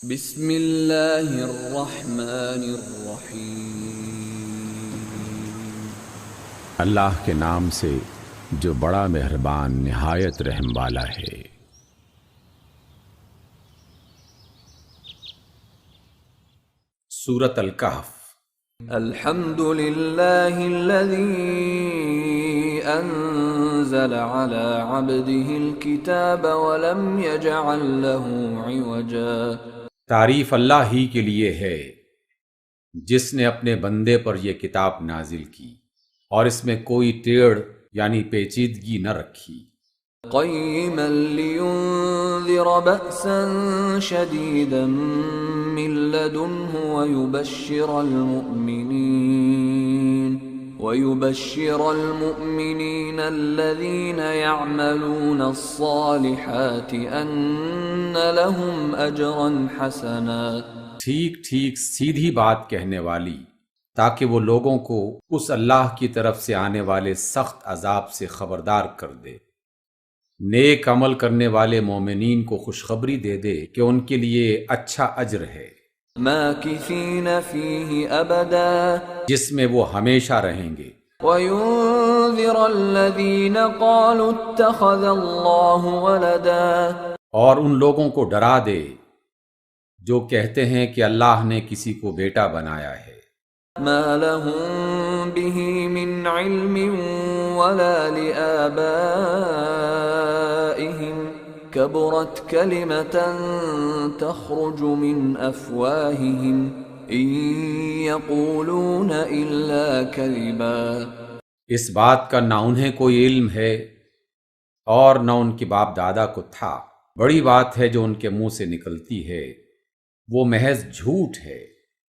بسم اللہ الرحمن الرحیم۔ اللہ کے نام سے جو بڑا مہربان نہایت رحم والا ہے۔ سورۃ الکہف۔ الحمد للہ الذی انزل علی عبده الکتاب ولم یجعل له عوجا۔ تعریف اللہ ہی کے لیے ہے جس نے اپنے بندے پر یہ کتاب نازل کی اور اس میں کوئی ٹیڑھ یعنی پیچیدگی نہ رکھی۔ قیما لینذر بأسا شدیدا من لدنہ ويبشر المؤمنين الذين يعملون الصالحات أن لهم أجرا حسنا۔ ٹھیک ٹھیک سیدھی بات کہنے والی، تاکہ وہ لوگوں کو اس اللہ کی طرف سے آنے والے سخت عذاب سے خبردار کر دے، نیک عمل کرنے والے مومنین کو خوشخبری دے دے کہ ان کے لیے اچھا اجر ہے، ماکثین فیہ ابدا، جس میں وہ ہمیشہ رہیں گے۔ وینذر الذین قالوا اتخذ اللہ ولدا، اور ان لوگوں کو ڈرا دے جو کہتے ہیں کہ اللہ نے کسی کو بیٹا بنایا ہے۔ ما لهم به من علم ولا لآبائهم كبرت كلمة تخرج من أفواههم إن يقولون إلا كذبا۔ اس بات کا نہ انہیں کوئی علم ہے اور نہ ان کے باپ دادا کو تھا، بڑی بات ہے جو ان کے منہ سے نکلتی ہے، وہ محض جھوٹ ہے۔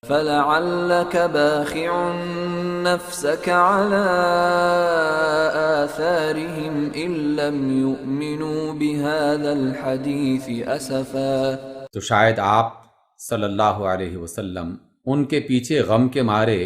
فَلَعَلَّكَ بَاخِعٌ نَفْسَكَ عَلَىٰ آثَارِهِمْ إِن لَّمْ يُؤْمِنُوا بِهَٰذَا الْحَدِيثِ أَسَفًا۔ تو شاید آپ صلی اللہ علیہ وسلم ان کے پیچھے غم کے مارے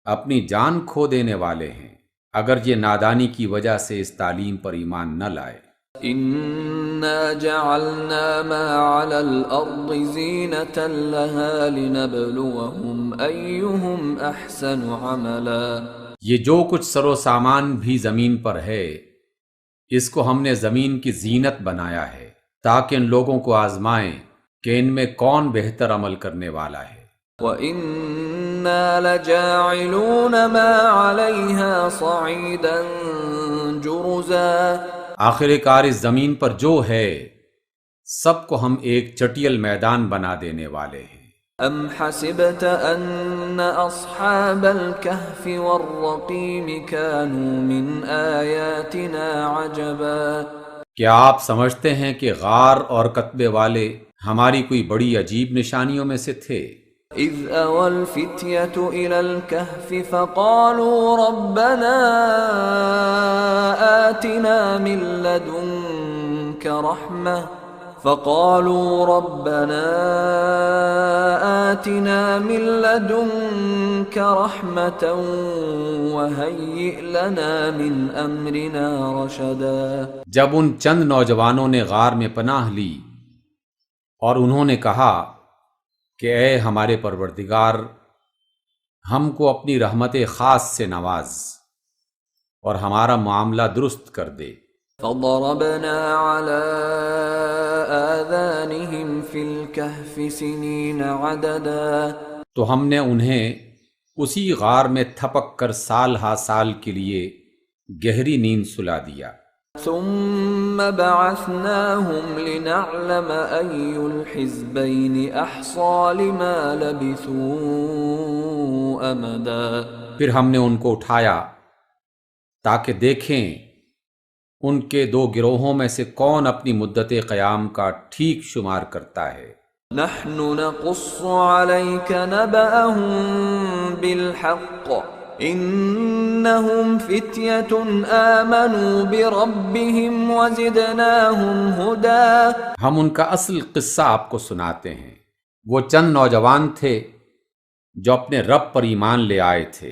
اپنی جان کھو دینے والے ہیں، اگر یہ نادانی کی وجہ سے اس تعلیم پر ایمان نہ لائے۔ اِنَّا جَعَلْنَا مَا عَلَى الْأَرْضِ زِينَةً لَهَا لِنَبْلُوَهُمْ أَيُّهُمْ أَحْسَنُ عَمَلًا۔ یہ جو کچھ سر و سامان بھی زمین پر ہے، اس کو ہم نے زمین کی زینت بنایا ہے تاکہ ان لوگوں کو آزمائیں کہ ان میں کون بہتر عمل کرنے والا ہے۔ وَإِنَّا لَجَاعِلُونَ مَا عَلَيْهَا صَعِيدًا جُرُزًا۔ آخر کار اس زمین پر جو ہے سب کو ہم ایک چٹیل میدان بنا دینے والے ہیں۔ ام حسبت ان اصحاب الكهف والرقیم كانوا من آیاتنا عجبا۔ کیا آپ سمجھتے ہیں کہ غار اور کتبے والے ہماری کوئی بڑی عجیب نشانیوں میں سے تھے؟ اذ اوى الفتية الى الكهف فقالوا ربنا آتنا من لدنك رحمة وهيئ لنا من امرنا رشدا۔ جب ان چند نوجوانوں نے غار میں پناہ لی اور انہوں نے کہا کہ اے ہمارے پروردگار، ہم کو اپنی رحمت خاص سے نواز اور ہمارا معاملہ درست کر دے۔ فضربنا على آذانهم في الكهف سنين عددا، تو ہم نے انہیں اسی غار میں تھپک کر سال ہا سال کے لیے گہری نیند سلا دیا۔ ثم بعثناهم لنعلم أي الحزبين أحصى لما لبثوا أمدا۔ پھر ہم نے ان کو اٹھایا تاکہ دیکھیں ان کے دو گروہوں میں سے کون اپنی مدت قیام کا ٹھیک شمار کرتا ہے۔ نحن نقص عليك نبأهم بالحق انہم فتیۃ آمنوا بربهم وزدناہم ہدی۔ ہم ان کا اصل قصہ آپ کو سناتے ہیں۔ وہ چند نوجوان تھے جو اپنے رب پر ایمان لے آئے تھے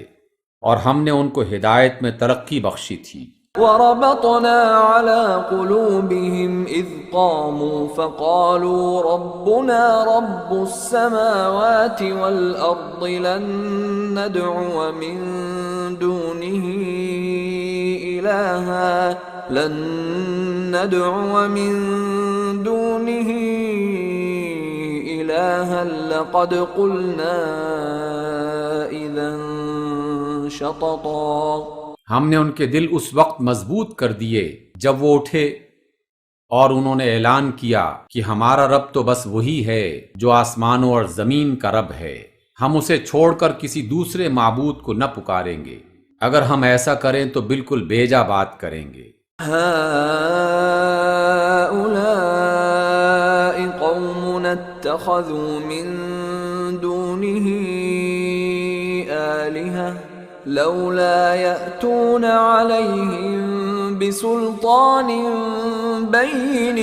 اور ہم نے ان کو ہدایت میں ترقی بخشی تھی۔ وربطنا على قلوبهم إذ قاموا فقالوا ربنا رب السماوات والأرض لن ندعو من دونه إلها لقد قلنا إذا شططا۔ ہم نے ان کے دل اس وقت مضبوط کر دیے جب وہ اٹھے اور انہوں نے اعلان کیا کہ ہمارا رب تو بس وہی ہے جو آسمانوں اور زمین کا رب ہے، ہم اسے چھوڑ کر کسی دوسرے معبود کو نہ پکاریں گے، اگر ہم ایسا کریں تو بالکل بیجا بات کریں گے۔ هؤلاء قوم اتخذوا من دونه آلهة لولا يأتون عليهم بسلطان بين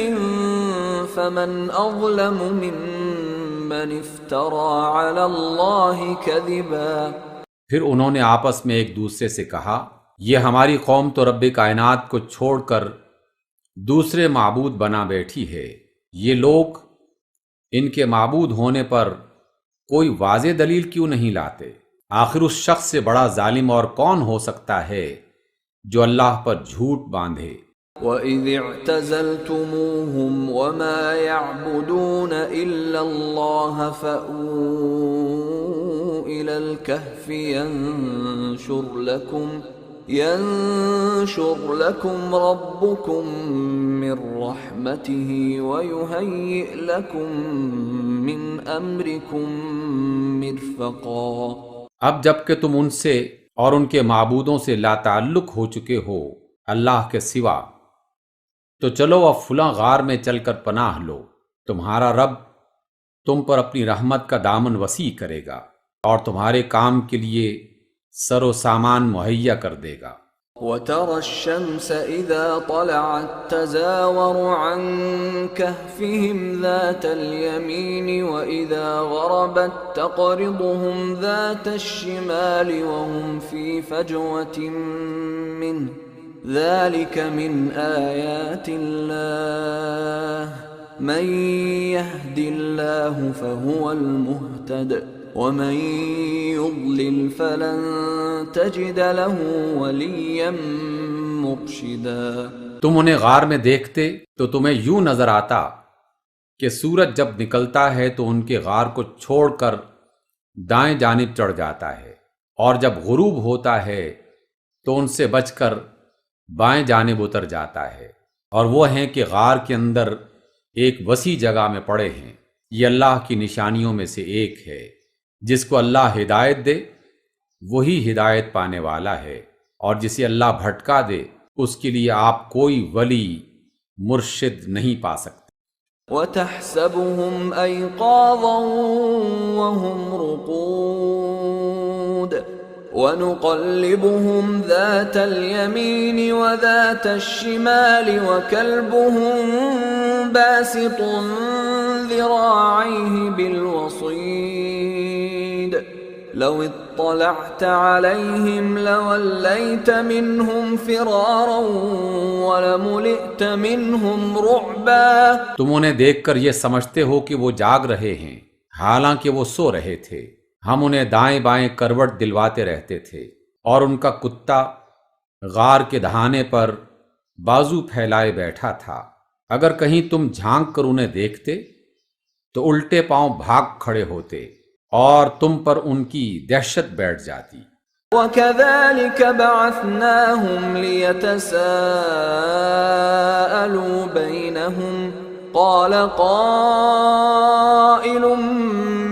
فمن أظلم ممن افترى على الله كذبا۔ پھر انہوں نے آپس میں ایک دوسرے سے کہا، یہ ہماری قوم تو رب کائنات کو چھوڑ کر دوسرے معبود بنا بیٹھی ہے، یہ لوگ ان کے معبود ہونے پر کوئی واضح دلیل کیوں نہیں لاتے؟ آخر اس شخص سے بڑا ظالم اور کون ہو سکتا ہے جو اللہ پر جھوٹ باندھے۔ وَإِذِ اعْتَزَلْتُمُوهُمْ وَمَا يَعْبُدُونَ إِلَّا اللَّهَ فَأْوُوا إِلَى الْكَهْفِ يَنشُرْ لَكُمْ رَبُّكُمْ مِنْ رَحْمَتِهِ وَيُهَيِّئْ لَكُمْ مِنْ أَمْرِكُمْ مِرْفَقًا۔ اب جب کہ تم ان سے اور ان کے معبودوں سے لا تعلق ہو چکے ہو اللہ کے سوا، تو چلو اب فلاں غار میں چل کر پناہ لو، تمہارا رب تم پر اپنی رحمت کا دامن وسیع کرے گا اور تمہارے کام کے لیے سر و سامان مہیا کر دے گا۔ وَتَرَى الشَّمْسَ إِذَا طَلَعَتْ تَزَاوَرُ عَنْ كَهْفِهِمْ ذَاتَ الْيَمِينِ وَإِذَا غَرَبَتْ تَقْرِضُهُمْ ذَاتَ الشِّمَالِ وَهُمْ فِي فَجْوَةٍ مِّنْهُ ذَلِكَ مِنْ آيَاتِ اللَّهِ مَنْ يَهْدِ اللَّهُ فَهُوَ الْمُهْتَدِ وَمَنْ يُضْلِلْ فَلَنْ تَجِدَ لَهُ وَلِيًّا مُرْشِدًا۔ تم انہیں غار میں دیکھتے تو تمہیں یوں نظر آتا کہ سورج جب نکلتا ہے تو ان کے غار کو چھوڑ کر دائیں جانب چڑھ جاتا ہے، اور جب غروب ہوتا ہے تو ان سے بچ کر بائیں جانب اتر جاتا ہے، اور وہ ہیں کہ غار کے اندر ایک وسیع جگہ میں پڑے ہیں۔ یہ اللہ کی نشانیوں میں سے ایک ہے، جس کو اللہ ہدایت دے وہی ہدایت پانے والا ہے، اور جسے اللہ بھٹکا دے اس کے لیے آپ کوئی ولی مرشد نہیں پا سکتے۔ وَتَحْسَبُهُمْ أَيْقَاظًا وَهُمْ رُقُودٌ وَنُقَلِّبُهُمْ ذَاتَ الْيَمِينِ وَذَاتَ الشِّمَالِ وَكَلْبُهُمْ بَاسِطٌ ذِرَاعَيْهِ بِالْوَصِيدِ لَوِ اطَّلَعْتَ عَلَيْهِمْ لَوَلَّيْتَ مِنْهُمْ فِرَارًا وَلَمُلِئْتَ مِنْهُمْ رُعْبًا۔ تم انہیں دیکھ کر یہ سمجھتے ہو کہ وہ جاگ رہے ہیں، حالانکہ وہ سو رہے تھے۔ ہم انہیں دائیں بائیں کروٹ دلواتے رہتے تھے، اور ان کا کتا غار کے دہانے پر بازو پھیلائے بیٹھا تھا۔ اگر کہیں تم جھانک کر انہیں دیکھتے تو الٹے پاؤں بھاگ کھڑے ہوتے اور تم پر ان کی دہشت بیٹھ جاتی۔ وَكَذَلِكَ بَعَثْنَاهُمْ لِيَتَسَاءَلُوا بَيْنَهُمْ قَالَ قَائِلٌ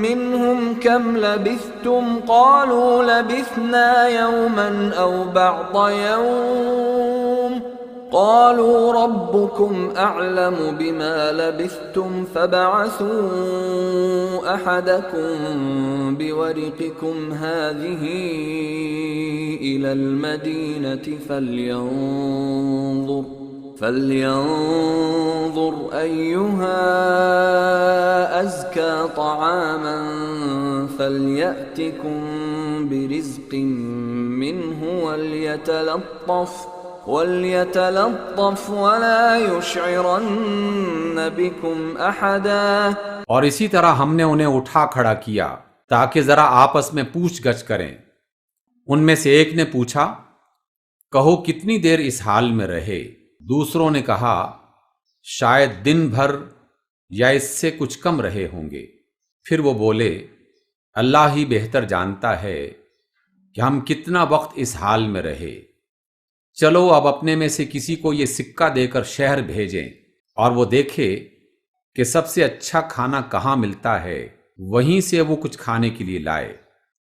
مِّنْهُمْ كَمْ لَبِثْتُمْ قَالُوا لَبِثْنَا يَوْمًا أَوْ بَعْضَ يَوْمٍ قَالُوا رَبُّكُمْ أَعْلَمُ بِمَا لَبِثْتُمْ فَابْعَثُوا أَحَدَكُمْ بِوَرِقِكُمْ هَٰذِهِ إِلَى الْمَدِينَةِ فَلْيَنظُرْ أَيُّهَا أَزْكَىٰ طَعَامًا فَلْيَأْتِكُمْ بِرِزْقٍ مِّنْهُ وَلْيَتَلَطَّفْ وَلَا يُشْعِرَنَّ بِكُمْ أَحَدًا۔ اور اسی طرح ہم نے انہیں اٹھا کھڑا کیا تاکہ ذرا آپس میں پوچھ گچھ کریں۔ ان میں سے ایک نے پوچھا، کہو کتنی دیر اس حال میں رہے؟ دوسروں نے کہا، شاید دن بھر یا اس سے کچھ کم رہے ہوں گے۔ پھر وہ بولے، اللہ ہی بہتر جانتا ہے کہ ہم کتنا وقت اس حال میں رہے۔ چلو اب اپنے میں سے کسی کو یہ سکہ دے کر شہر بھیجیں اور وہ دیکھے کہ سب سے اچھا کھانا کہاں ملتا ہے، وہیں سے وہ کچھ کھانے کے لیے لائے،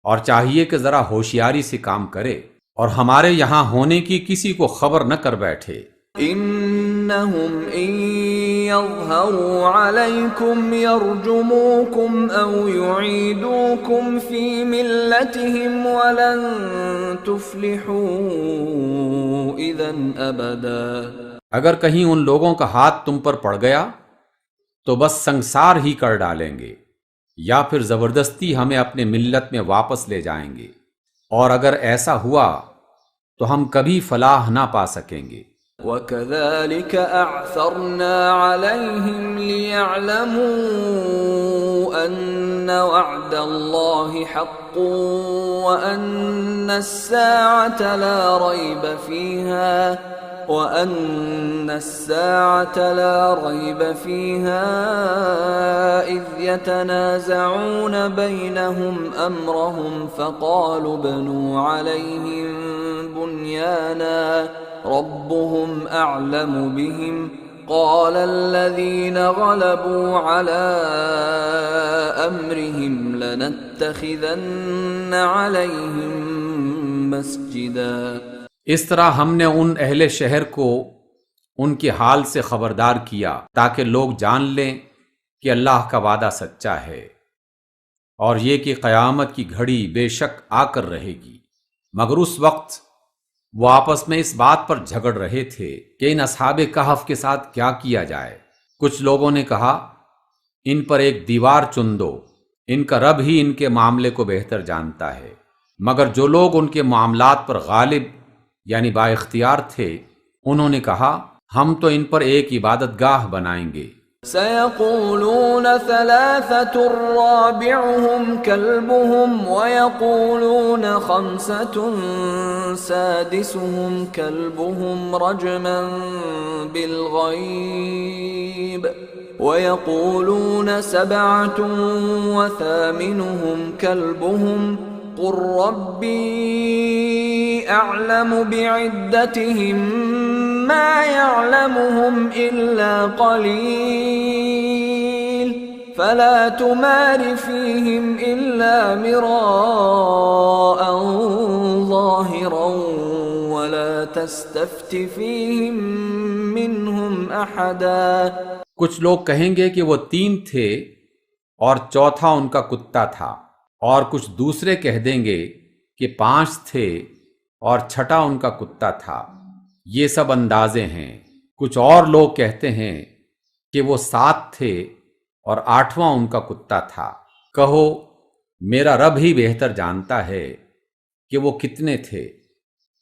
اور چاہیے کہ ذرا ہوشیاری سے کام کرے اور ہمارے یہاں ہونے کی کسی کو خبر نہ کر بیٹھے۔ انہم ان یظہروا علیکم یرجموکم او یعیدوکم فی ملتہم ولن تفلحوا اذا ابدا۔ اگر کہیں ان لوگوں کا ہاتھ تم پر پڑ گیا تو بس سنسار ہی کر ڈالیں گے، یا پھر زبردستی ہمیں اپنے ملت میں واپس لے جائیں گے، اور اگر ایسا ہوا تو ہم کبھی فلاح نہ پا سکیں گے۔ وَكَذَلِكَ أَعْثَرْنَا عَلَيْهِمْ لِيَعْلَمُوا أَنَّ وَعْدَ اللَّهِ حَقٌّ وَأَنَّ السَّاعَةَ لَا رَيْبَ فِيهَا إِذْ يَتَنَازَعُونَ بَيْنَهُمْ أَمْرَهُمْ فَقَالُوا ابْنُوا عَلَيْهِمْ بُنْيَانًا رَبُّهُمْ أَعْلَمُ بِهِمْ قَالَ الَّذِينَ غَلَبُوا عَلَىٰ أَمْرِهِمْ لَنَتَّخِذَنَّ عَلَيْهِمْ مَسْجِدًا۔ اس طرح ہم نے ان اہل شہر کو ان کے حال سے خبردار کیا تاکہ لوگ جان لیں کہ اللہ کا وعدہ سچا ہے، اور یہ کہ قیامت کی گھڑی بے شک آ کر رہے گی۔ مگر اس وقت وہ آپس میں اس بات پر جھگڑ رہے تھے کہ ان اصحاب کہف کے ساتھ کیا کیا جائے۔ کچھ لوگوں نے کہا، ان پر ایک دیوار چن دو، ان کا رب ہی ان کے معاملے کو بہتر جانتا ہے۔ مگر جو لوگ ان کے معاملات پر غالب یعنی با اختیار تھے، انہوں نے کہا، ہم تو ان پر ایک عبادت گاہ بنائیں گے۔ سَيَقُولُونَ ثَلَاثَةٌ رَّابِعُهُمْ كَلْبُهُمْ وَيَقُولُونَ خَمْسَةٌ سَادِسُهُمْ كَلْبُهُمْ رَجْمًا بِالْغَيْبِ وَيَقُولُونَ سَبْعَةٌ وَثَامِنُهُمْ كَلْبُهُمْ قُل رَّبِّي أَعْلَمُ بِعِدَّتِهِم مَّا يَعْلَمُهُمْ إِلَّا قَلِيلٌ فَلَا تُمَارِ فِيهِمْ إِلَّا مِرَاءً ظَاهِرًا وَلَا تَسْتَفْتِ فِيهِم مِّنْهُمْ أَحَدًا۔ کچھ لوگ کہیں گے کہ وہ 3 تھے اور چوتھا ان کا کتا تھا، اور کچھ دوسرے کہہ دیں گے کہ 5 تھے اور چھٹا ان کا کتا تھا۔ یہ سب اندازے ہیں۔ کچھ اور لوگ کہتے ہیں کہ وہ 7 تھے اور 8واں ان کا کتا تھا۔ کہو، میرا رب ہی بہتر جانتا ہے کہ وہ کتنے تھے،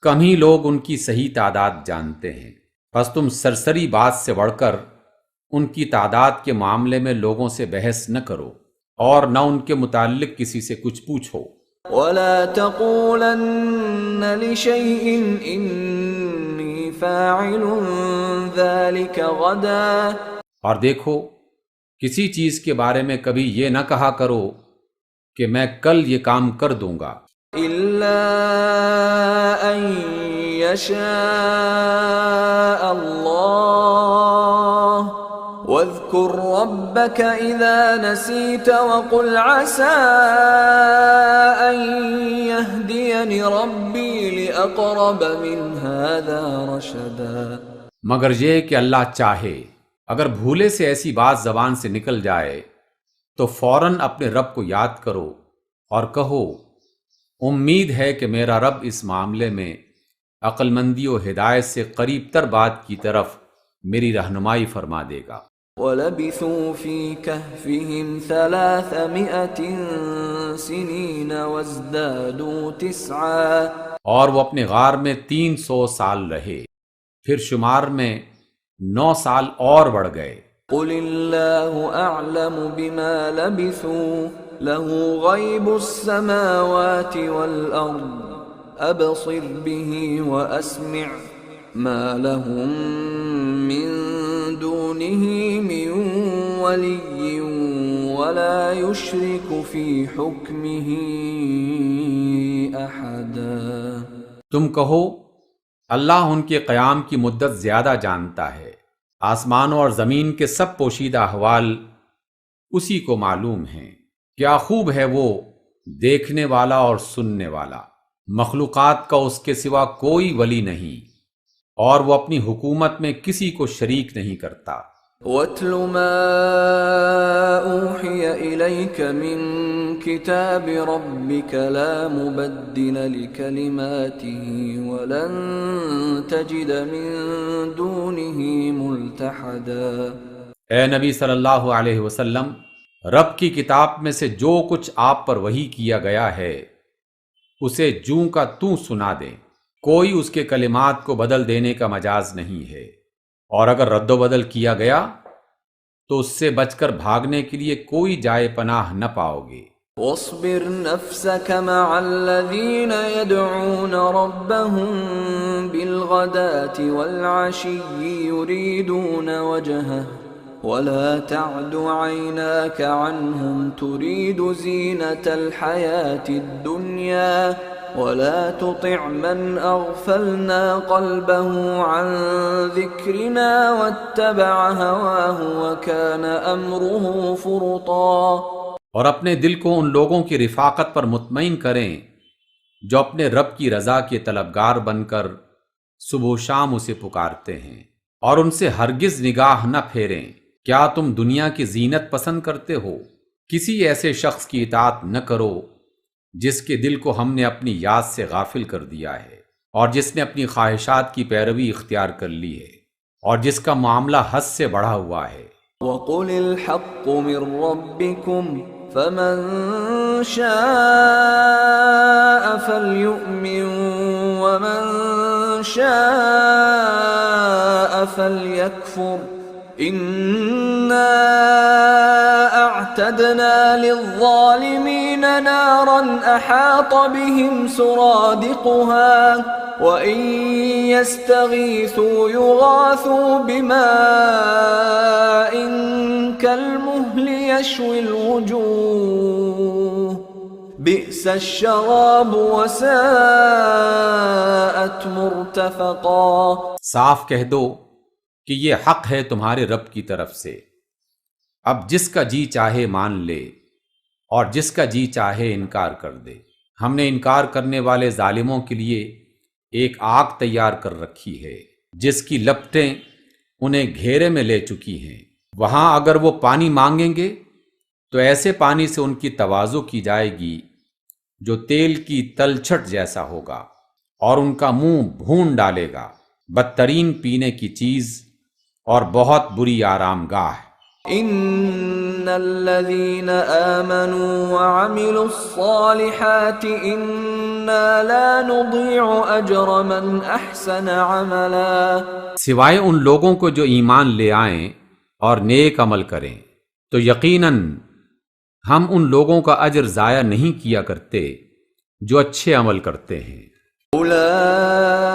کم ہی لوگ ان کی صحیح تعداد جانتے ہیں۔ بس تم سرسری بات سے بڑھ کر ان کی تعداد کے معاملے میں لوگوں سے بحث نہ کرو، اور نہ ان کے متعلق کسی سے کچھ پوچھو۔ وَلَا تَقُولَنَّ لِشَيْءٍ إِنِّي فَاعِلٌ ذَلِكَ غَدًا۔ اور دیکھو، کسی چیز کے بارے میں کبھی یہ نہ کہا کرو کہ میں کل یہ کام کر دوں گا، إِلَّا أَن يَشَاءَ اللَّهُ وَاذْكُر رَّبَّكَ إِذَا نَسِيتَ وَقُلْ عَسَىٰ أَن يَهْدِيَنِ رَبِّي لِأَقْرَبَ مِنْ هَٰذَا رَشَدًا۔ مگر یہ کہ اللہ چاہے، اگر بھولے سے ایسی بات زبان سے نکل جائے تو فوراً اپنے رب کو یاد کرو اور کہو، امید ہے کہ میرا رب اس معاملے میں عقل مندی و ہدایت سے قریب تر بات کی طرف میری رہنمائی فرما دے گا۔ وَلَبِثُوا فِي كَهْفِهِمْ 300 سِنِينَ وَازْدَادُوا 9۔ اور وہ اپنے غار میں 300 سال رہے۔ پھر شمار میں 9 سال اور بڑھ گئے۔ قل اللہ اعلم بما لبثوا له غیب السماوات والارض ابصر به واسمع ما لهم من دونه من ولی ولا يشرك في حکمه احدا۔ تم کہو اللہ ان کے قیام کی مدت زیادہ جانتا ہے، آسمانوں اور زمین کے سب پوشیدہ احوال اسی کو معلوم ہیں۔ کیا خوب ہے وہ دیکھنے والا اور سننے والا۔ مخلوقات کا اس کے سوا کوئی ولی نہیں، اور وہ اپنی حکومت میں کسی کو شریک نہیں کرتا۔ وَاتْلُ مَا أُوحِيَ إِلَيْكَ مِن كِتَابِ رَبِّكَ لَا مُبَدِّلَ لِكَلِمَاتِهِ وَلَن تَجِدَ مِن دُونِهِ مُلْتَحَدًا۔ اے نبی صلی اللہ علیہ وسلم، رب کی کتاب میں سے جو کچھ آپ پر وحی کیا گیا ہے اسے جوں کا توں سنا دیں، کوئی اس کے کلمات کو بدل دینے کا مجاز نہیں ہے، اور اگر رد و بدل کیا گیا تو اس سے بچ کر بھاگنے کے لیے کوئی جائے پناہ نہ پاؤ گے۔ واصبر نفسك مع الذين يدعون ربهم بالغداة والعشي يريدون وجهه ولا تعد عيناك عنهم تريد زينة الحياة الدنيا ولا تطع من أغفلنا قلبه عن ذكرنا واتبع هواه وكان أمره فرطا۔ اور اپنے دل کو ان لوگوں کی رفاقت پر مطمئن کریں جو اپنے رب کی رضا کے طلبگار بن کر صبح و شام اسے پکارتے ہیں، اور ان سے ہرگز نگاہ نہ پھیریں۔ کیا تم دنیا کی زینت پسند کرتے ہو؟ کسی ایسے شخص کی اطاعت نہ کرو جس کے دل کو ہم نے اپنی یاد سے غافل کر دیا ہے، اور جس نے اپنی خواہشات کی پیروی اختیار کر لی ہے، اور جس کا معاملہ حد سے بڑھا ہوا ہے۔ وَقُلِ الْحَقُّ مِن رَّبِّكُمْ فَمَن شَاءَ فَلْيُؤْمِن وَمَن شَاءَ فَلْيَكْفُرْ إِنَّا أَعْتَدْنَا لِلظَّالِمِينَ نَارًا أَحَاطَ بِهِمْ سُرَادِقُهَا وَإِن يَسْتَغِيثُوا يُغَاثُوا بِمَاءٍ كَالْمُهْلِ يَشْوِي الْوُجُوهَ بِئْسَ الشَّرَابُ وَسَاءَتْ مُرْتَفَقًا۔ صاف کہہ دو کہ یہ حق ہے تمہارے رب کی طرف سے، اب جس کا جی چاہے مان لے اور جس کا جی چاہے انکار کر دے۔ ہم نے انکار کرنے والے ظالموں کے لیے ایک آگ تیار کر رکھی ہے جس کی لپٹیں انہیں گھیرے میں لے چکی ہیں۔ وہاں اگر وہ پانی مانگیں گے تو ایسے پانی سے ان کی تواضع کی جائے گی جو تیل کی تلچھٹ جیسا ہوگا، اور ان کا منہ بھون ڈالے گا۔ بدترین پینے کی چیز اور بہت بری آرام گاہ۔ ان الذين آمنوا وعملوا الصالحات انا لا نضيع اجر من احسن عملا۔ سوائے ان لوگوں کو جو ایمان لے آئیں اور نیک عمل کریں تو یقیناً ہم ان لوگوں کا اجر ضائع نہیں کیا کرتے جو اچھے عمل کرتے ہیں۔ اولئک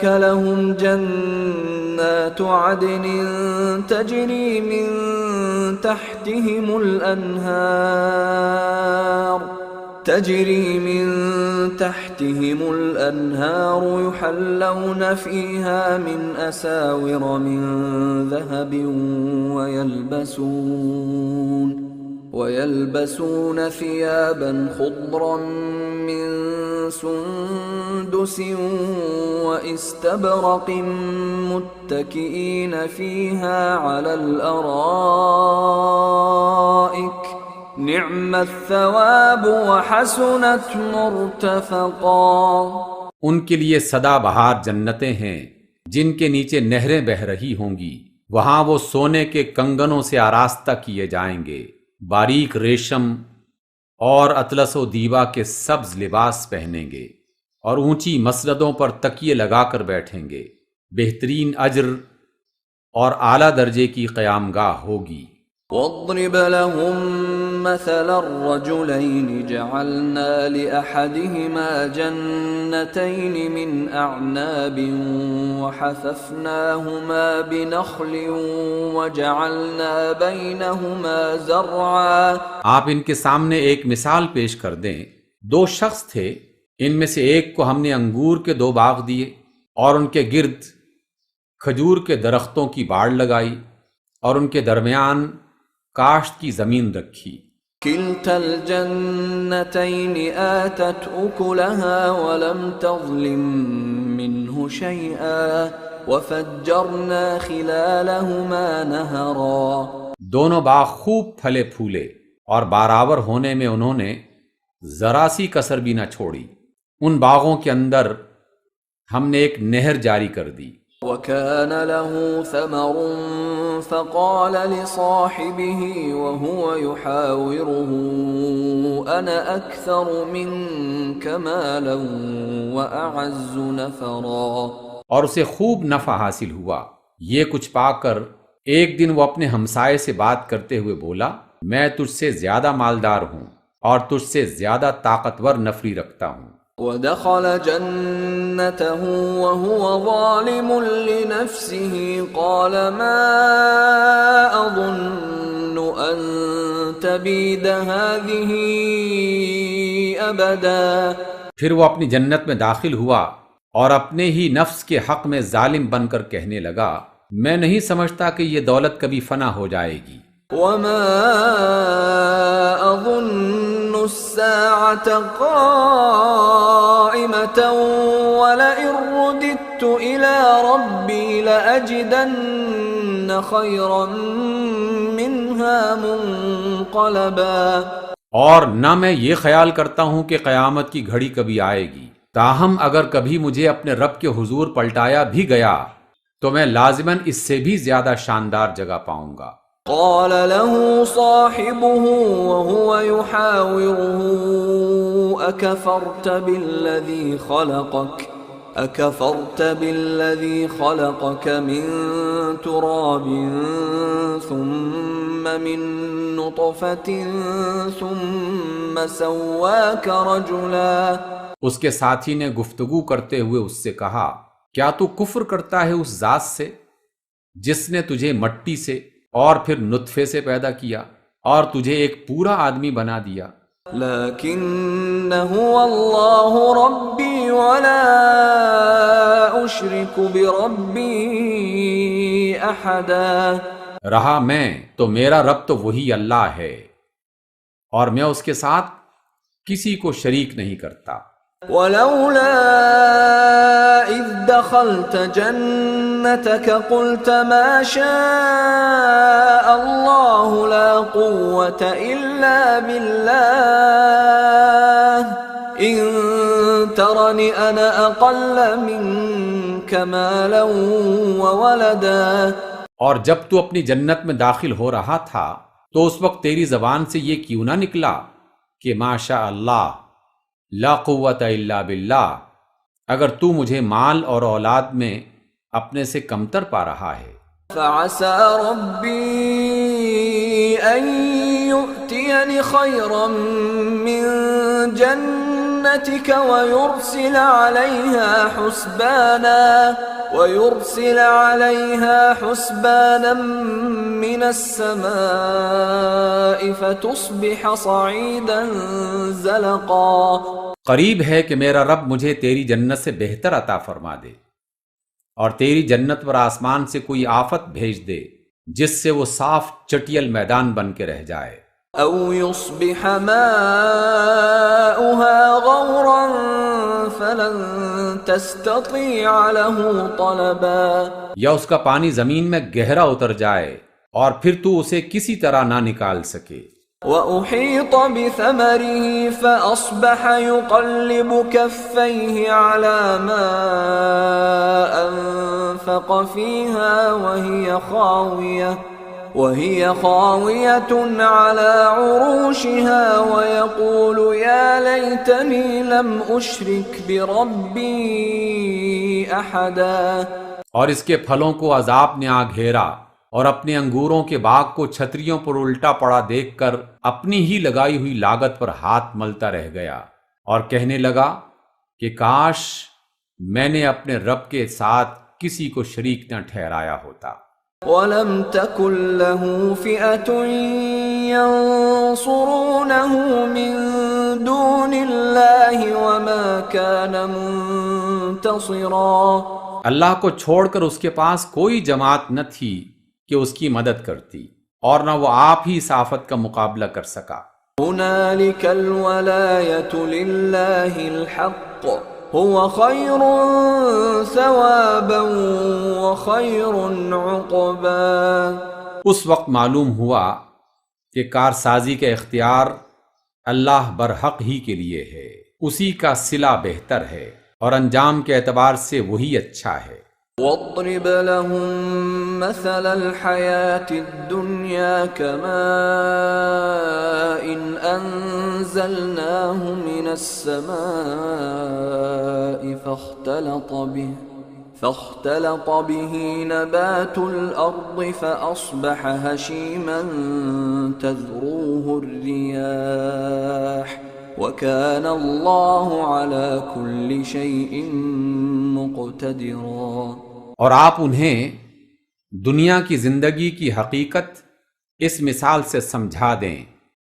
لهم جنات عدن تجری من تحتهم الانہار يحلون فيها من اساور من ذهب ويلبسون ثيابا خضرا من سندس واستبرق متكئين فيها على الارائك نعم الثواب وحسنت مرتفقا۔ ان کے لیے سدا بہار جنتیں ہیں جن کے نیچے نہریں بہہ رہی ہوں گی، وہاں وہ سونے کے کنگنوں سے آراستہ کیے جائیں گے، باریک ریشم اور اطلس و دیبا کے سبز لباس پہنیں گے، اور اونچی مسندوں پر تکیے لگا کر بیٹھیں گے۔ بہترین اجر اور اعلیٰ درجے کی قیام گاہ ہوگی۔ واضرب لهم مثل الرجلين جعلنا لأحدهما جنتين من أعناب وحففناهما بنخل وجعلنا بينهما زرعا۔ آپ ان کے سامنے ایک مثال پیش کر دیں۔ دو شخص تھے، ان میں سے ایک کو ہم نے انگور کے 2 باغ دیے اور ان کے گرد کھجور کے درختوں کی باڑ لگائی اور ان کے درمیان کاشت کی زمین رکھی۔ كلتا الجنتين آتت أكلها ولم تظلم منه شيئا وفجرنا خلالهما نهرا۔ دونوں باغ خوب پھلے پھولے اور برابر ہونے میں انہوں نے ذرا سی کسر بھی نہ چھوڑی۔ ان باغوں کے اندر ہم نے ایک نہر جاری کر دی۔ وكان له ثمر فقال لصاحبه وهو يحاوره أنا أكثر منك مالا وأعز نفرا۔ اور اسے خوب نفع حاصل ہوا۔ یہ کچھ پا کر ایک دن وہ اپنے ہمسائے سے بات کرتے ہوئے بولا، میں تجھ سے زیادہ مالدار ہوں اور تجھ سے زیادہ طاقتور نفری رکھتا ہوں۔ ودخل جنته وهو ظالم لنفسه قال ما أظن أن تبيد هذه أبدا۔ پھر وہ اپنی جنت میں داخل ہوا اور اپنے ہی نفس کے حق میں ظالم بن کر کہنے لگا، میں نہیں سمجھتا کہ یہ دولت کبھی فنا ہو جائے گی۔ وما أظن الساعة قائمة ولئن رددت إلى ربي لأجدن خيرا منها منقلبا۔ اور نہ میں یہ خیال کرتا ہوں کہ قیامت کی گھڑی کبھی آئے گی، تاہم اگر کبھی مجھے اپنے رب کے حضور پلٹایا بھی گیا تو میں لازماً اس سے بھی زیادہ شاندار جگہ پاؤں گا۔ قال له صاحبه وهو يحاوره أكفرت بالذي خلقك من تراب ثم من نطفة ثم سواك رجلا۔ اس کے ساتھی نے گفتگو کرتے ہوئے اس سے کہا، کیا تو کفر کرتا ہے اس ذات سے جس نے تجھے مٹی سے اور پھر نطفے سے پیدا کیا اور تجھے ایک پورا آدمی بنا دیا؟ لیکن هو اللہ ربی ولا اشرک بربی احدا۔ رہا میں تو میرا رب تو وہی اللہ ہے اور میں اس کے ساتھ کسی کو شریک نہیں کرتا۔ ولولا اذ دخلت جنتك قلت ما شاء الله لا قوة الا بالله ان ترني انا اقل منك مالا وولدا۔ اور جب تو اپنی جنت میں داخل ہو رہا تھا تو اس وقت تیری زبان سے یہ کیوں نہ نکلا کہ ماشاء اللہ لا قوت الا باللہ، اگر تو مجھے مال اور اولاد میں اپنے سے کمتر پا رہا ہے۔ فعسى ربي أن يؤتيني خيرا من جنتك ويرسل عليها حسبانا من السماء فتصبح صعيدا زلقا۔ قریب ہے کہ میرا رب مجھے تیری جنت سے بہتر عطا فرما دے اور تیری جنت پر آسمان سے کوئی آفت بھیج دے جس سے وہ صاف چٹیل میدان بن کے رہ جائے۔ او يصبح ماؤها غورا فلن تستطيع له طلبا، یا اس کا پانی زمین میں گہرا اتر جائے اور پھر تو اسے کسی طرح نہ نکال سکے۔ وأحيط بثمره فأصبح يقلب كفيه على ما أنفق فيها وهي خاوية على عروشها ويقول يا ليتني لم أشرك بربي أحدا۔ اور اس کے پھلوں کو عذاب نے آ گھیرا، اور اپنے انگوروں کے باغ کو چھتریوں پر الٹا پڑا دیکھ کر اپنی ہی لگائی ہوئی لاگت پر ہاتھ ملتا رہ گیا، اور کہنے لگا کہ کاش میں نے اپنے رب کے ساتھ کسی کو شریک نہ ٹھہرایا ہوتا۔ وَلَمْ تَكُنْ لَهُ فِئَةٌ يَنصُرُونَهُ مِن دُونِ اللَّهِ وَمَا كَانَ مُنتَصِرًا۔ اللہ کو چھوڑ کر اس کے پاس کوئی جماعت نہ تھی کہ اس کی مدد کرتی، اور نہ وہ آپ ہی اس آفت کا مقابلہ کر سکا۔ هُنَالِكَ الْوَلَایَةُ لِلَّهِ الْحَقِّ هُوَ خَيْرٌ ثَوَابًا وَخَيْرٌ عُقْبًا۔ اس وقت معلوم ہوا کہ کارسازی کا اختیار اللہ برحق ہی کے لیے ہے، اسی کا صلہ بہتر ہے، اور انجام کے اعتبار سے وہی اچھا ہے۔ وَاضْرِبْ لَهُم مَّثَلَ الْحَيَاةِ الدُّنْيَا كَمَاءٍ أَنزَلْنَاهُ مِنَ السَّمَاءِ فاختلط به نبات الأرض فأصبح هشيما تذروه الرياح وَكَانَ اللَّهُ عَلَى كُلِّ شَيْءٍ مُقْتَدِرًا۔ اور آپ انہیں دنیا کی زندگی کی حقیقت اس مثال سے سمجھا دیں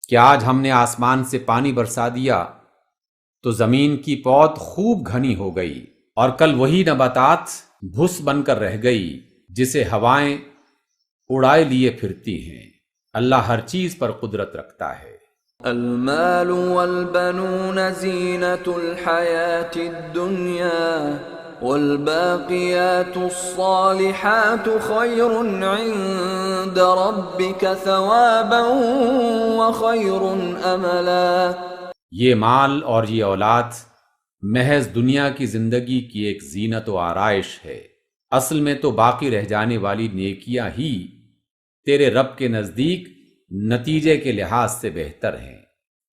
کہ آج ہم نے آسمان سے پانی برسا دیا تو زمین کی پود خوب گھنی ہو گئی، اور کل وہی نباتات بھس بن کر رہ گئی جسے ہوائیں اڑائے لیے پھرتی ہیں۔ اللہ ہر چیز پر قدرت رکھتا ہے۔ المال والبنون زینة الحیاة الدنیا والباقیات الصالحات خیر عند ربک ثوابا وخیر املا۔ یہ مال اور یہ اولاد محض دنیا کی زندگی کی ایک زینت و آرائش ہے، اصل میں تو باقی رہ جانے والی نیکیاں ہی تیرے رب کے نزدیک نتیجے کے لحاظ سے بہتر ہیں،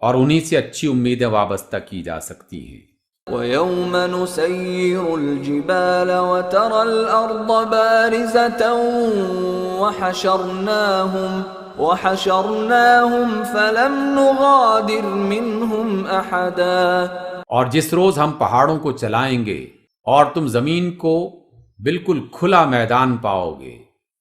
اور انہی سے اچھی امیدیں وابستہ کی جا سکتی ہیں۔ وَيَوْمَ نُسَيِّرُ الْجِبَالَ وَتَرَى الْأَرْضَ بَارِزَةً وَحَشَرْنَاهُمْ فَلَمْ نُغَادِرْ مِنْهُمْ أَحَدًا۔ اور جس روز ہم پہاڑوں کو چلائیں گے اور تم زمین کو بالکل کھلا میدان پاؤ گے،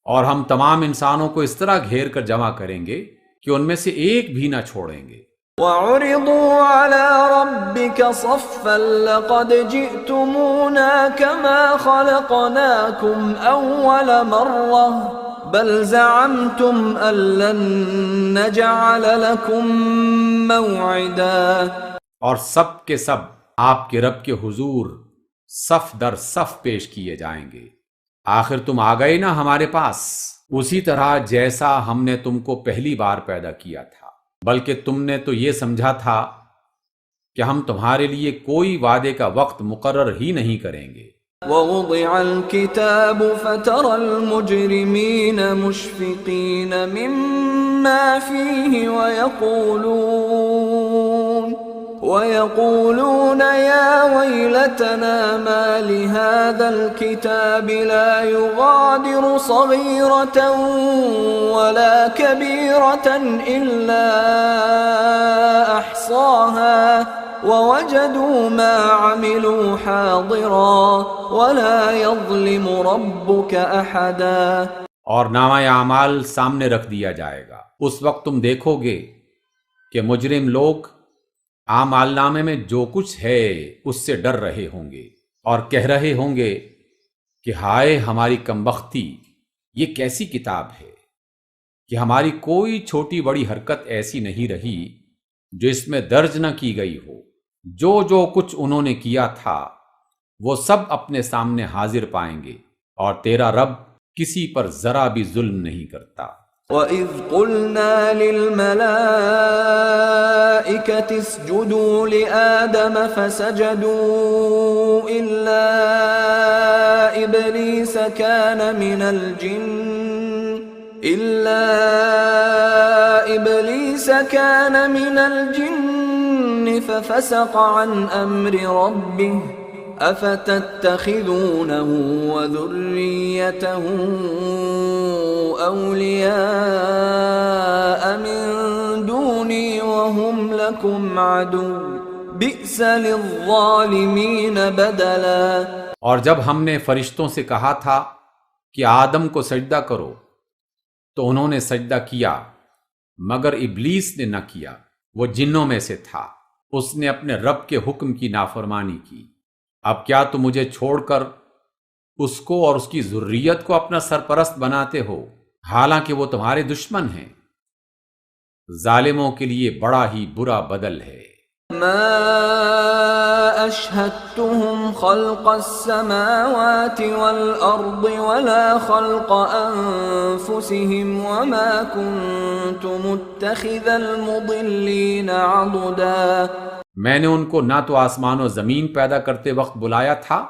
اور ہم تمام انسانوں کو اس طرح گھیر کر جمع کریں گے کہ ان میں سے ایک بھی نہ چھوڑیں گے۔ وَعُرِضُوا عَلَى رَبِّكَ صَفًّا لَقَدْ جِئْتُمُونَا كَمَا خَلَقْنَاكُمْ أَوَّلَ مَرَّةٍ بَلْ زَعَمْتُمْ أَن لَّن نَّجْعَلَ لَكُم مَّوْعِدًا۔ اور سب کے سب آپ کے رب کے حضور صف در صف پیش کیے جائیں گے۔ آخر تم آ گئے نا ہمارے پاس، اسی طرح جیسا ہم نے تم کو پہلی بار پیدا کیا تھا، بلکہ تم نے تو یہ سمجھا تھا کہ ہم تمہارے لیے کوئی وعدے کا وقت مقرر ہی نہیں کریں گے۔ وَوُضِعَ الْكِتَابُ فَتَرَى الْمُجْرِمِينَ مُشْفِقِينَ مِمَّا فِيهِ وَيَقُولُونَ يَا وَيْلَتَنَا مَا لِهَذَا الْكِتَابِ لَا يُغَادِرُ صَغِيرَةً وَلَا كَبِيرَةً إِلَّا أَحْصَاهَا وَوَجَدُوا مَا عَمِلُوا حَاضِرًا وَلَا يَظْلِمُ رَبُّكَ أَحَدًا۔ اور نامہ اعمال سامنے رکھ دیا جائے گا، اس وقت تم دیکھو گے کہ مجرم لوگ اعمال نامے میں جو کچھ ہے اس سے ڈر رہے ہوں گے، اور کہہ رہے ہوں گے کہ ہائے ہماری کمبختی، یہ کیسی کتاب ہے کہ ہماری کوئی چھوٹی بڑی حرکت ایسی نہیں رہی جو اس میں درج نہ کی گئی ہو۔ جو جو کچھ انہوں نے کیا تھا وہ سب اپنے سامنے حاضر پائیں گے، اور تیرا رب کسی پر ذرا بھی ظلم نہیں کرتا۔ وَإِذْ قُلْنَا لِلْمَلَائِكَةِ اسْجُدُوا لِآدَمَ فَسَجَدُوا إِلَّا إِبْلِيسَ كَانَ مِنَ الْجِنِّ فَفَسَقَ عَنْ أَمْرِ رَبِّهِ افتتخذونه وذريته اولیاء من دونی وهم لکم عدو بئس للظالمین بدلا۔ اور جب ہم نے فرشتوں سے کہا تھا کہ آدم کو سجدہ کرو تو انہوں نے سجدہ کیا مگر ابلیس نے نہ کیا، وہ جنوں میں سے تھا، اس نے اپنے رب کے حکم کی نافرمانی کی۔ اب کیا تم مجھے چھوڑ کر اس کو اور اس کی ذریت کو اپنا سرپرست بناتے ہو، حالانکہ وہ تمہارے دشمن ہیں؟ ظالموں کے لیے بڑا ہی برا بدل ہے۔ ما اشهدتهم خلق السماوات والارض ولا خلق انفسهم وما كنت متخذ المضلين عضدا۔ میں نے ان کو نہ تو آسمان و زمین پیدا کرتے وقت بلایا تھا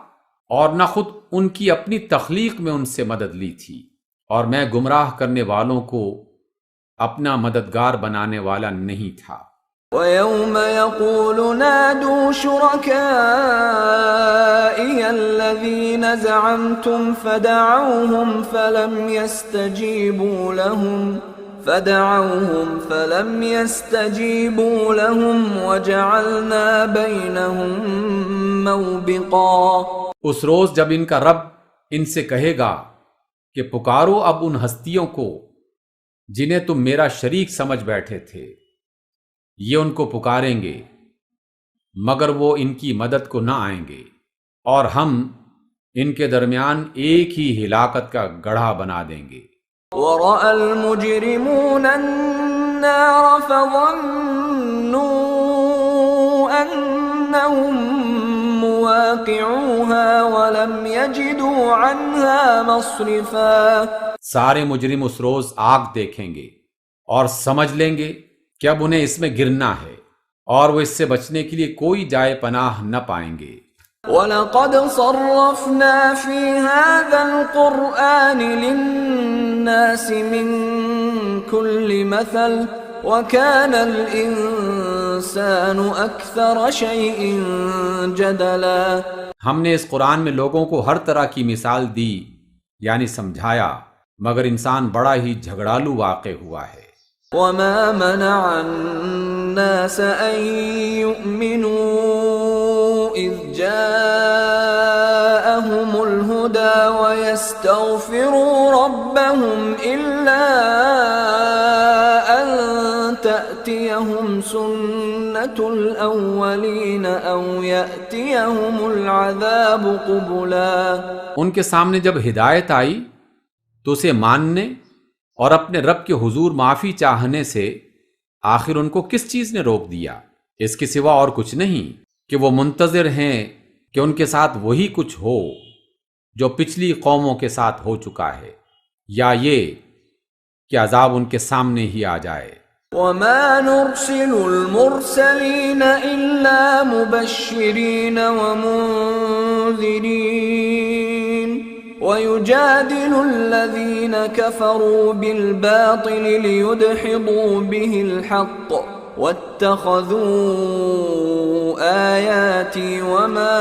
اور نہ خود ان کی اپنی تخلیق میں ان سے مدد لی تھی، اور میں گمراہ کرنے والوں کو اپنا مددگار بنانے والا نہیں تھا۔ وَيَوْمَ يَقُولُ نَادُوا شُرَكَائِيَ الَّذِينَ زَعَمْتُمْ فَدَعَوْهُمْ فَلَمْ يَسْتَجِيبُوا لَهُمْ وَجَعَلْنَا بَيْنَهُمْ مَوْبِقًا۔ اس روز جب ان کا رب ان سے کہے گا کہ پکارو اب ان ہستیوں کو جنہیں تم میرا شریک سمجھ بیٹھے تھے، یہ ان کو پکاریں گے مگر وہ ان کی مدد کو نہ آئیں گے، اور ہم ان کے درمیان ایک ہی ہلاکت کا گڑھا بنا دیں گے۔ وَرَأَى الْمُجْرِمُونَ النَّارَ فَظَنُّوا أَنَّهُمْ مُوَاقِعُوهَا وَلَمْ يَجِدُوا عَنْهَا مَصْرِفًا۔ سارے مجرم اس روز آگ دیکھیں گے اور سمجھ لیں گے کہ اب انہیں اس میں گرنا ہے، اور وہ اس سے بچنے کے لیے کوئی جائے پناہ نہ پائیں گے۔ وَلَقَدْ صَرَّفْنَا فِي هَذَا الْقُرْآنِ لِلنَّاسِ مِنْ كُلِّ مَثَلٍ وَكَانَ الْإِنسَانُ أَكْثَرَ شَيْءٍ جَدَلًا۔ ہم نے اس قرآن میں لوگوں کو ہر طرح کی مثال دی، یعنی سمجھایا، مگر انسان بڑا ہی جھگڑالو واقع ہوا ہے۔ وَمَا مَنَعَ النَّاسَ أَن يُؤْمِنُوا إِذْ جَاءَهُمُ الْهُدَى وَيَسْتَغْفِرُوا رَبَّهُمْ إِلَّا أَن تَأْتِيَهُمْ سُنَّةُ الْأَوَّلِينَ أَوْ يَأْتِيَهُمُ الْعَذَابُ قُبُلًا۔ ان کے سامنے جب ہدایت آئی تو اسے ماننے اور اپنے رب کے حضور معافی چاہنے سے آخر ان کو کس چیز نے روک دیا؟ اس کے سوا اور کچھ نہیں کہ وہ منتظر ہیں کہ ان کے ساتھ وہی کچھ ہو جو پچھلی قوموں کے ساتھ ہو چکا ہے، یا یہ کہ عذاب ان کے سامنے ہی آ جائے۔ وَمَا نُرْسِلُ الْمُرْسَلِينَ إِلَّا مُبَشِّرِينَ وَمُنذِرِينَ وَيُجَادِلُ الَّذِينَ كَفَرُوا بِالْبَاطِلِ لِيُدْحِضُوا بِهِ الْحَقَّ وَاتَّخَذُوا آيَاتِي وَمَا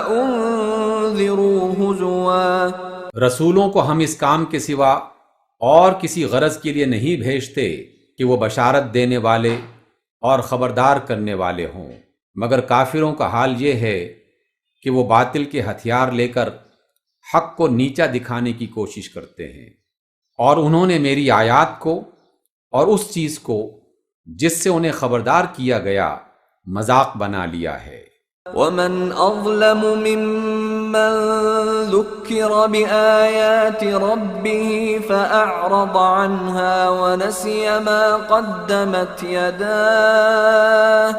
أُنذِرُوا هُزُوًا۔ رسولوں کو ہم اس کام کے سوا اور کسی غرض کے لیے نہیں بھیجتے کہ وہ بشارت دینے والے اور خبردار کرنے والے ہوں، مگر کافروں کا حال یہ ہے کہ وہ باطل کے ہتھیار لے کر حق کو نیچا دکھانے کی کوشش کرتے ہیں، اور انہوں نے میری آیات کو اور اس چیز کو جس سے انہیں خبردار کیا گیا مذاق بنا لیا ہے۔ وَمَنْ أَظْلَمُ مِمَّنْ ذُكِّرَ بِآيَاتِ رَبِّهِ فَأَعْرَضَ عَنْهَا وَنَسِيَ مَا قَدَّمَتْ يَدَاهُ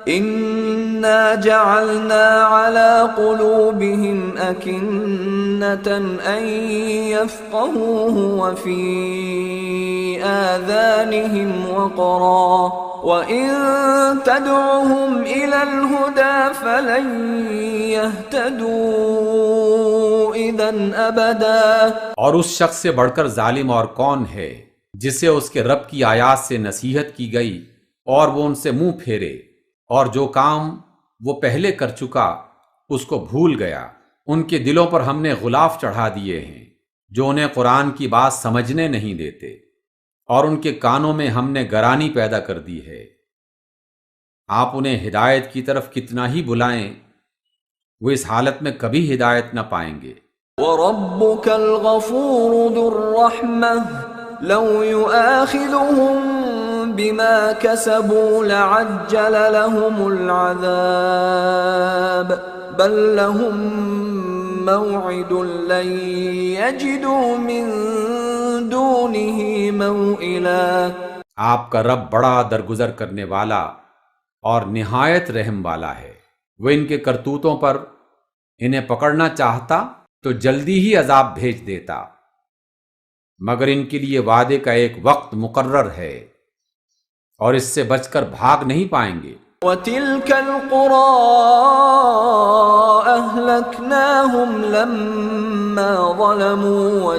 إِنَّا جَعَلْنَا عَلَى قُلُوبِهِمْ أَكِنَّةً أَن يَفْقَهُوهُ وَفِي آذَانِهِمْ وَقْرًا وَإِن تَدْعُهُمْ إِلَى الْهُدَى فَلَن يَهْتَدُوا إِذًا أَبَدًا۔ اور اس شخص سے بڑھ کر ظالم اور کون ہے جسے اس کے رب کی آیات سے نصیحت کی گئی اور وہ ان سے منہ پھیرے، اور جو کام وہ پہلے کر چکا اس کو بھول گیا۔ ان کے دلوں پر ہم نے غلاف چڑھا دیے ہیں جو انہیں قرآن کی بات سمجھنے نہیں دیتے، اور ان کے کانوں میں ہم نے گرانی پیدا کر دی ہے۔ آپ انہیں ہدایت کی طرف کتنا ہی بلائیں، وہ اس حالت میں کبھی ہدایت نہ پائیں گے۔ وَرَبُّكَ الْغَفُورُ ذُو الرَّحْمَةِ لَوْ يُؤَاخِذُهُم بِمَا كَسَبُوا لَعَجَّلَ لَهُمُ الْعَذَابَ بَل لَّهُم مَّوْعِدٌ لَّن يَجِدُوا مِن دُونِهِ مَوْئِلًا۔ آپ کا رب بڑا درگزر کرنے والا اور نہایت رحم والا ہے۔ وہ ان کے کرتوتوں پر انہیں پکڑنا چاہتا تو جلدی ہی عذاب بھیج دیتا، مگر ان کے لیے وعدے کا ایک وقت مقرر ہے اور اس سے بچ کر بھاگ نہیں پائیں گے۔ وَتِلْكَ الْقُرَىٰ أَهْلَكْنَاهُمْ لَمَّا ظَلَمُوا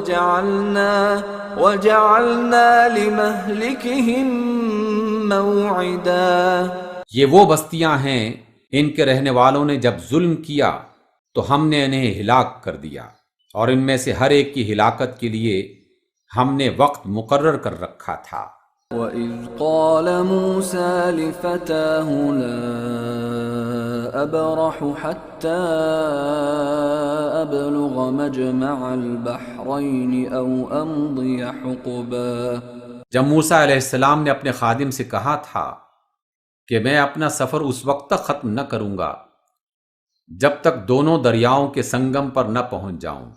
وَجَعَلْنَا لِمَهْلِكِهِم مَّوْعِدًا۔ یہ وہ بستیاں ہیں ان کے رہنے والوں نے جب ظلم کیا تو ہم نے انہیں ہلاک کر دیا، اور ان میں سے ہر ایک کی ہلاکت کے لیے ہم نے وقت مقرر کر رکھا تھا۔ وَإِذْ قَالَ مُوسَىٰ لِفَتَاهُ لَا أَبْرَحُ حَتَّىٰ أَبْلُغَ مَجْمَعَ الْبَحْرَيْنِ أَوْ أَمْضِيَ حُقُبًا۔ جب موسیٰ علیہ السلام نے اپنے خادم سے کہا تھا کہ میں اپنا سفر اس وقت تک ختم نہ کروں گا جب تک دونوں دریاؤں کے سنگم پر نہ پہنچ جاؤں،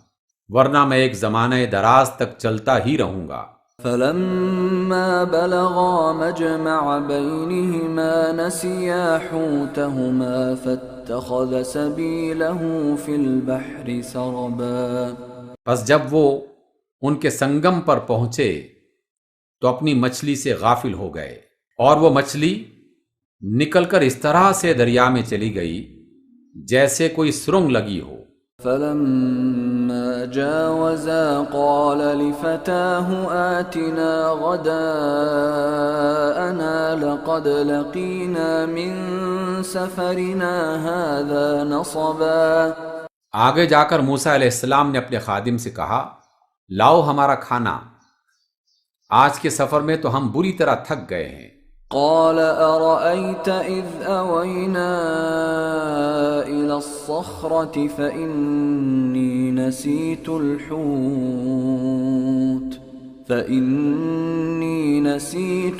ورنہ میں ایک زمانہ دراز تک چلتا ہی رہوں گا۔ فَلَمَّا بَلَغَا مَجْمَعَ بَيْنِهِمَا نَسِيَا حُوتَهُمَا فَاتَّخَذَ سَبِيلَهُ فِي الْبَحْرِ سَرَبًا۔ پس جب وہ ان کے سنگم پر پہنچے تو اپنی مچھلی سے غافل ہو گئے، اور وہ مچھلی نکل کر اس طرح سے دریا میں چلی گئی جیسے کوئی سرنگ لگی ہو۔ فَلَمَّا جَاوَزَا قَالَ لِفَتَاهُ آتِنَا غَدَاءَنَا لَقَدْ لَقِينَا مِن سَفَرِنَا هَٰذَا نَصَبًا۔ آگے جا کر موسیٰ علیہ السلام نے اپنے خادم سے کہا، لاؤ ہمارا کھانا، آج کے سفر میں تو ہم بری طرح تھک گئے ہیں۔ قال أرأيت إذ أوينا إلى الصخرة فإني نسيت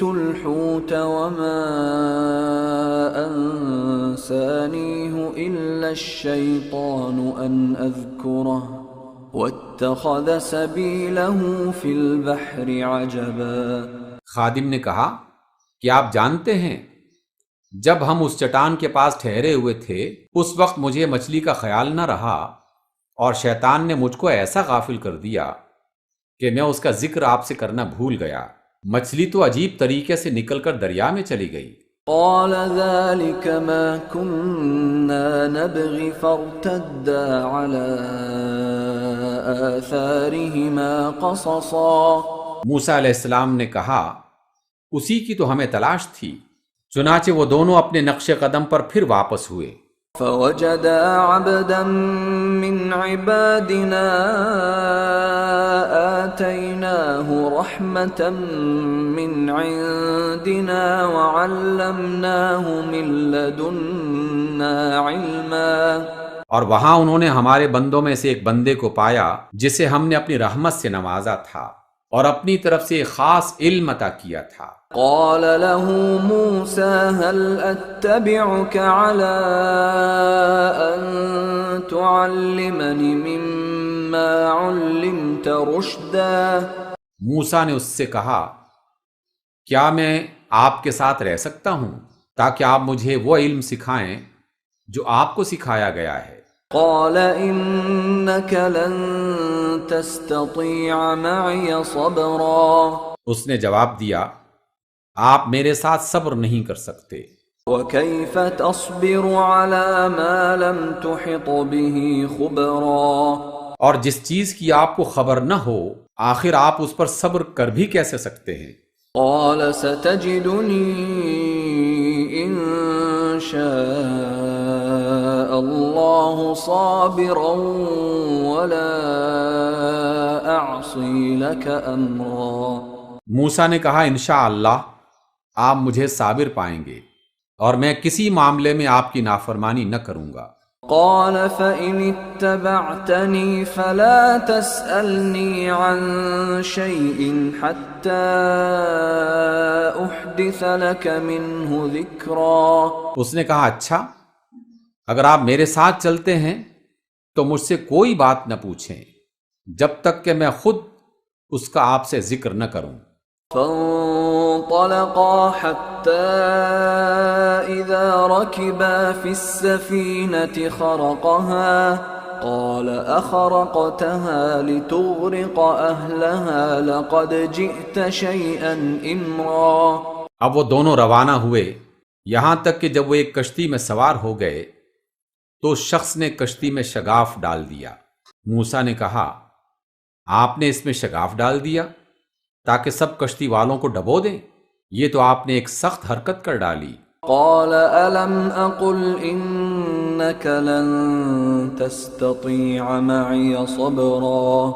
الحوت وما أنسانيه إلا الشيطان أن أذكره واتخذ سبيله في البحر عجبا۔ خادم نے کہا کہ آپ جانتے ہیں جب ہم اس چٹان کے پاس ٹھہرے ہوئے تھے اس وقت مجھے مچھلی کا خیال نہ رہا، اور شیطان نے مجھ کو ایسا غافل کر دیا کہ میں اس کا ذکر آپ سے کرنا بھول گیا۔ مچھلی تو عجیب طریقے سے نکل کر دریا میں چلی گئی۔ قال ذلك ما كنا نبغي فارتدا على آثارهما قصصا۔ موسیٰ علیہ السلام نے کہا اسی کی تو ہمیں تلاش تھی، چنانچہ وہ دونوں اپنے نقش قدم پر پھر واپس ہوئے۔ فوجدا عبدا من عبادنا آتيناه رحمة من عندنا وعلمناه من لدنا علما۔ اور وہاں انہوں نے ہمارے بندوں میں سے ایک بندے کو پایا جسے ہم نے اپنی رحمت سے نوازا تھا اور اپنی طرف سے ایک خاص علم عطا کیا تھا۔ قال له موسى هل أتبعك على أن تعلمني مما علمت رشدا۔ موسیٰ نے اس سے کہا کیا میں آپ کے ساتھ رہ سکتا ہوں تاکہ آپ مجھے وہ علم سکھائیں جو آپ کو سکھایا گیا ہے۔ قال إنك لن تستطيع معي صبرا۔ اس نے جواب دیا آپ میرے ساتھ صبر نہیں کر سکتے۔ وكيف تصبر على ما لم تحط به خبرا۔ اور جس چیز کی آپ کو خبر نہ ہو آخر آپ اس پر صبر کر بھی کیسے سکتے ہیں؟ قال ستجدني إن شاء الله صابرا ولا أعصي لك أمرا۔ موسیٰ نے کہا انشاءاللہ آپ مجھے صابر پائیں گے اور میں کسی معاملے میں آپ کی نافرمانی نہ کروں گا۔ قال فإن اتبعتني فلا تسألني عن شيء حتى أحدث لك منه ذكرا۔ اس نے کہا اچھا اگر آپ میرے ساتھ چلتے ہیں تو مجھ سے کوئی بات نہ پوچھیں جب تک کہ میں خود اس کا آپ سے ذکر نہ کروں۔ فانطلقا حتى إذا ركبا في السفينة خرقها قال أخرقتها لتغرق أهلها لقد جئت شيئا إمرا۔ اب وہ دونوں روانہ ہوئے یہاں تک کہ جب وہ ایک کشتی میں سوار ہو گئے تو اس شخص نے کشتی میں شگاف ڈال دیا۔ موسیٰ نے کہا آپ نے اس میں شگاف ڈال دیا تاکہ سب کشتی والوں کو ڈبو دیں؟ یہ تو آپ نے ایک سخت حرکت کر ڈالی۔ قال ألم أقل إنك لن تستطيع معي صبرا۔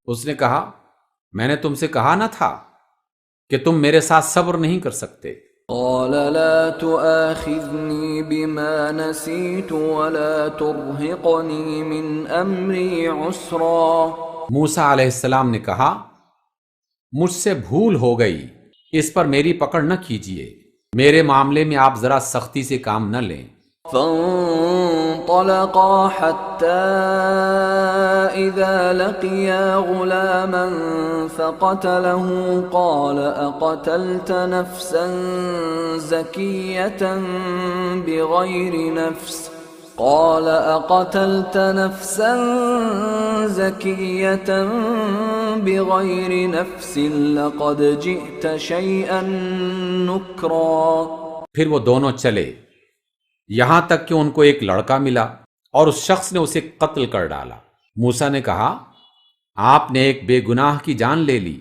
اس نے کہا میں نے تم سے کہا نہ تھا کہ تم میرے ساتھ صبر نہیں کر سکتے۔ قال لا تؤاخذني بما نسيت ولا ترهقني من أمري عسرا۔ موسیٰ علیہ السلام نے کہا مجھ سے بھول ہو گئی، اس پر میری پکڑ نہ کیجیے، میرے معاملے میں آپ ذرا سختی سے کام نہ لیں۔ فانطلقا حتى إذا لقيا غلاما فقتله قال أقتلت نفسا زكية بغير نفس قال أقتلت نفسا زكية بغير نفس لقد جئت شيئا نكرا۔ پھر وہ دونوں چلے یہاں تک کہ ان کو ایک لڑکا ملا اور اس شخص نے اسے قتل کر ڈالا۔ موسیٰ نے کہا آپ نے ایک بے گناہ کی جان لے لی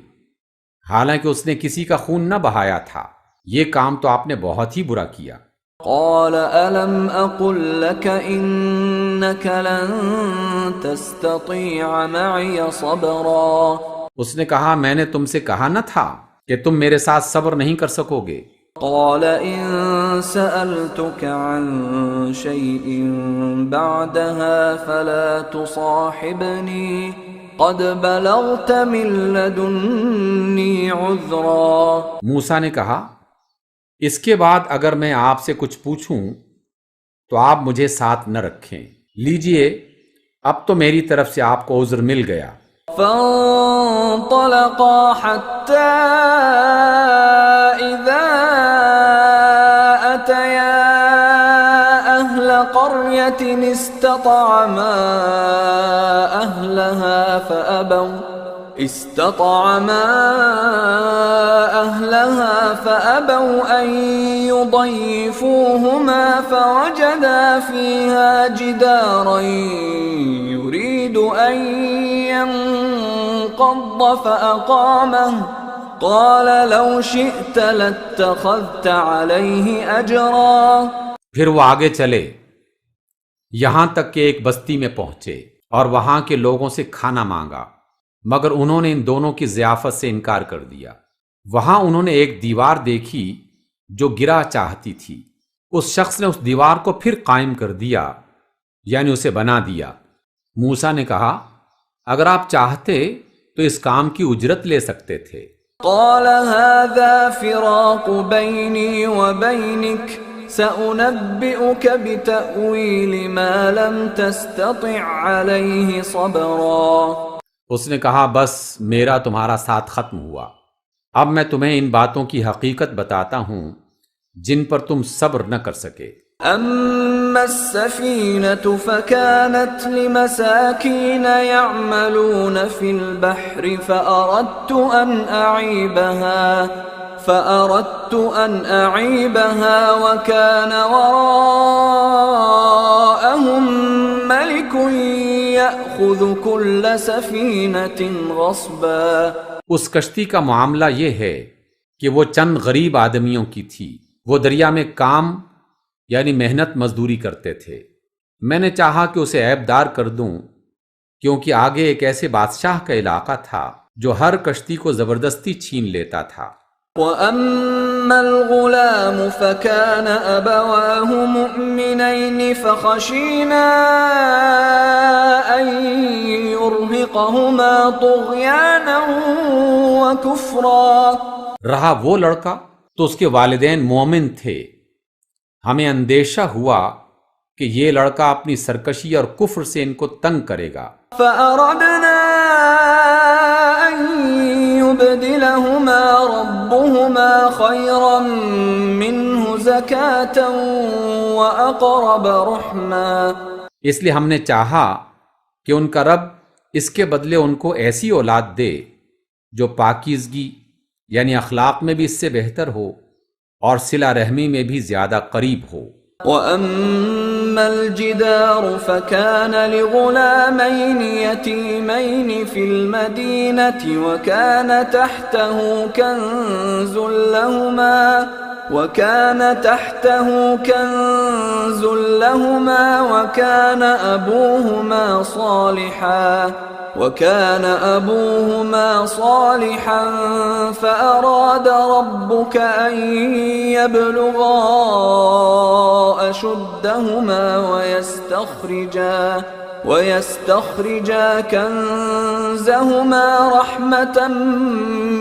حالانکہ اس نے کسی کا خون نہ بہایا تھا، یہ کام تو آپ نے بہت ہی برا کیا۔ قال ألم أقل لك إنك لن تستطيع معي صبرا۔ اس نے کہا میں نے تم سے کہا نہ تھا کہ تم میرے ساتھ صبر نہیں کر سکو گے۔ قال إن سألتك عن شيء بعدها فلا تصاحبني قد بلغت من لدني عذرا۔ موسیٰ نے کہا اس کے بعد اگر میں آپ سے کچھ پوچھوں تو آپ مجھے ساتھ نہ رکھیں، لیجئے اب تو میری طرف سے آپ کو عذر مل گیا۔ فانطلقا حتى إذا أتيا أهل قرية استطعما أهلها فأبوا أن يضيفوهما فوجدا فيها جدارا يريد أن ينقض فأقامه قال لو شئت لاتخذت عليه أجرا۔ پھر وہ آگے چلے یہاں تک کہ ایک بستی میں پہنچے اور وہاں کے لوگوں سے کھانا مانگا، مگر انہوں نے ان دونوں کی ضیافت سے انکار کر دیا۔ وہاں انہوں نے ایک دیوار دیکھی جو گرا چاہتی تھی، اس شخص نے اس دیوار کو پھر قائم کر دیا، یعنی اسے بنا دیا۔ موسیٰ نے کہا اگر آپ چاہتے تو اس کام کی اجرت لے سکتے تھے۔ قال هذا فراق بيني وبينك سأنبئك بتأويل ما لم تستطع عليه صبرا۔ اس نے کہا بس میرا تمہارا ساتھ ختم ہوا، اب میں تمہیں ان باتوں کی حقیقت بتاتا ہوں جن پر تم صبر نہ کر سکے۔ أما السفينة فكانت لمساكين يعملون في البحر فأردت أن أعيبها وكان وراءهم ملك يأخذ كل سفينة غصبا۔ اس کشتی کا معاملہ یہ ہے کہ وہ چند غریب آدمیوں کی تھی، وہ دریا میں کام یعنی محنت مزدوری کرتے تھے، میں نے چاہا کہ اسے عیبدار کر دوں، کیونکہ آگے ایک ایسے بادشاہ کا علاقہ تھا جو ہر کشتی کو زبردستی چھین لیتا تھا۔ وَأَمَّا الْغُلَامُ فَكَانَ أَبَوَاهُ مُؤْمِنَيْنِ فَخَشِينَا أَن يُرْهِقَهُمَا طُغْيَانًا وَكُفْرًا۔ رہا وہ لڑکا تو اس کے والدین مومن تھے، ہمیں اندیشہ ہوا کہ یہ لڑکا اپنی سرکشی اور کفر سے ان کو تنگ کرے گا۔ فَأَرَدْنَا أَن يُبْدِلَهُمَا رَبُّهُمَا خَيْرًا مِّنْهُ زَكَاةً وَأَقْرَبَ رُحْمًا۔ اس لیے ہم نے چاہا کہ ان کا رب اس کے بدلے ان کو ایسی اولاد دے جو پاکیزگی یعنی اخلاق میں بھی اس سے بہتر ہو اور صلہ رحمی میں بھی زیادہ قریب ہو۔ وَأَمَّا الْجِدَارُ فَكَانَ لِغُلَامَيْنِ يَتِيمَيْنِ فِي الْمَدِينَةِ وَكَانَ تَحْتَهُ كَنْزٌ لَهُمَا وَكَانَ أَبُوهُمَا صَالِحًا فَأَرَادَ رَبُّكَ أَن يَبْلُغَا أَشُدَّهُمَا وَيَسْتَخْرِجَا كَنزَهُمَا رَحْمَةً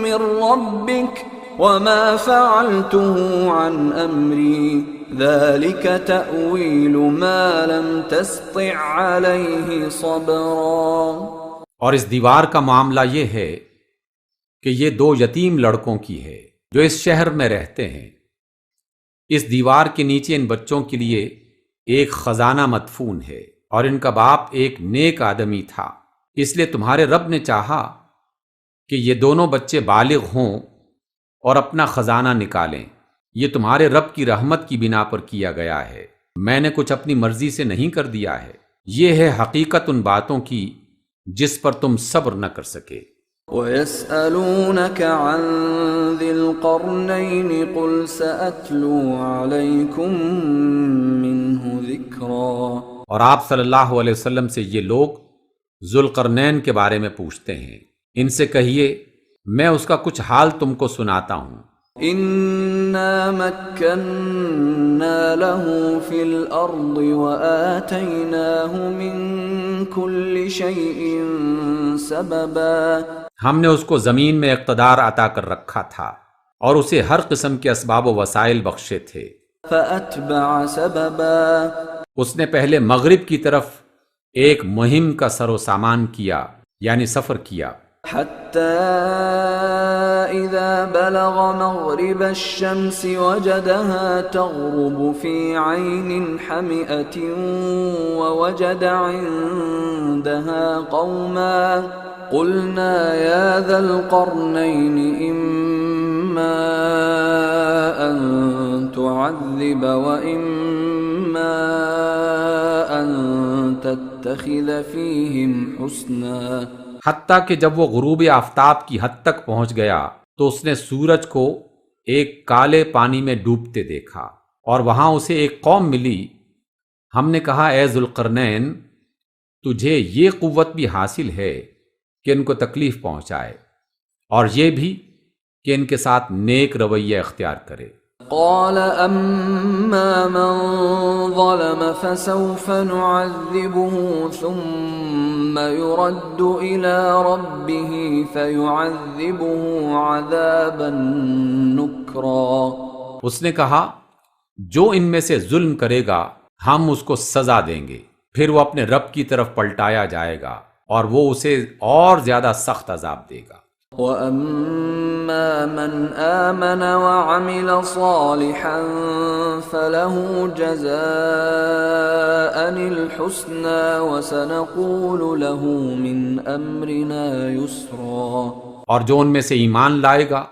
مِّن رَّبِّكَ وَمَا فَعَلْتُهُ عَنْ أَمْرِي ذَلِكَ تَأْوِيلُ مَا لَمْ تَسْطِع عَلَيْهِ صَبْرًا۔ اور اس دیوار کا معاملہ یہ ہے کہ یہ دو یتیم لڑکوں کی ہے جو اس شہر میں رہتے ہیں۔ اس دیوار کے نیچے ان بچوں کے لیے ایک خزانہ مدفون ہے، اور ان کا باپ ایک نیک آدمی تھا، اس لیے تمہارے رب نے چاہا کہ یہ دونوں بچے بالغ ہوں اور اپنا خزانہ نکالیں۔ یہ تمہارے رب کی رحمت کی بنا پر کیا گیا ہے، میں نے کچھ اپنی مرضی سے نہیں کر دیا ہے۔ یہ ہے حقیقت ان باتوں کی جس پر تم صبر نہ کر سکے۔ وَيَسْأَلُونَكَ عَنْ ذِي الْقَرْنَيْنِ قُلْ سَأَتْلُو عَلَيْكُمْ مِنْهُ ذِكْرًا۔ اور آپ صلی اللہ علیہ وسلم سے یہ لوگ ذوالقرنین کے بارے میں پوچھتے ہیں، ان سے کہیے میں اس کا کچھ حال تم کو سناتا ہوں۔ إِنَّا مَكَّنَّا لَهُ فِي الْأَرْضِ وَآتَيْنَاهُ مِنْ كُلِّ شَيْءٍ سَبَبًا۔ ہم نے اس کو زمین میں اقتدار عطا کر رکھا تھا اور اسے ہر قسم کے اسباب و وسائل بخشے تھے۔ فَأَتْبَعَ سَبَبًا۔ اس نے پہلے مغرب کی طرف ایک مہم کا سر و سامان کیا یعنی سفر کیا، حَتَّى إِذَا بَلَغَ مَغْرِبَ الشَّمْسِ وَجَدَهَا تَغْرُبُ فِي عَيْنٍ حَمِئَةٍ وَوَجَدَ عِندَهَا قَوْمًا قُلْنَا يَا ذَا الْقَرْنَيْنِ إِمَّا أَن تُعَذِّبَ وَإِمَّا أَن تَتَّخِذَ فِيهِمْ حُسْنًا۔ حتیٰ کہ جب وہ غروب آفتاب کی حد تک پہنچ گیا تو اس نے سورج کو ایک کالے پانی میں ڈوبتے دیکھا، اور وہاں اسے ایک قوم ملی۔ ہم نے کہا اے ذوالقرنین، تجھے یہ قوت بھی حاصل ہے کہ ان کو تکلیف پہنچائے، اور یہ بھی کہ ان کے ساتھ نیک رویہ اختیار کرے۔ قال أما من ظلم فسوف نعذبه ثم يرد إلى ربه فيعذبه عذابا نكرا۔ اس نے کہا جو ان میں سے ظلم کرے گا ہم اس کو سزا دیں گے، پھر وہ اپنے رب کی طرف پلٹایا جائے گا اور وہ اسے اور زیادہ سخت عذاب دے گا۔ وَأَمَّا مَنْ آمَنَ وَعَمِلَ صَالِحًا فَلَهُ جَزَاءً الْحُسْنَى وَسَنَقُولُ لَهُ مِنْ أَمْرِنَا يُسْرًا۔ اور جو ان میں سے ایمان لائے گا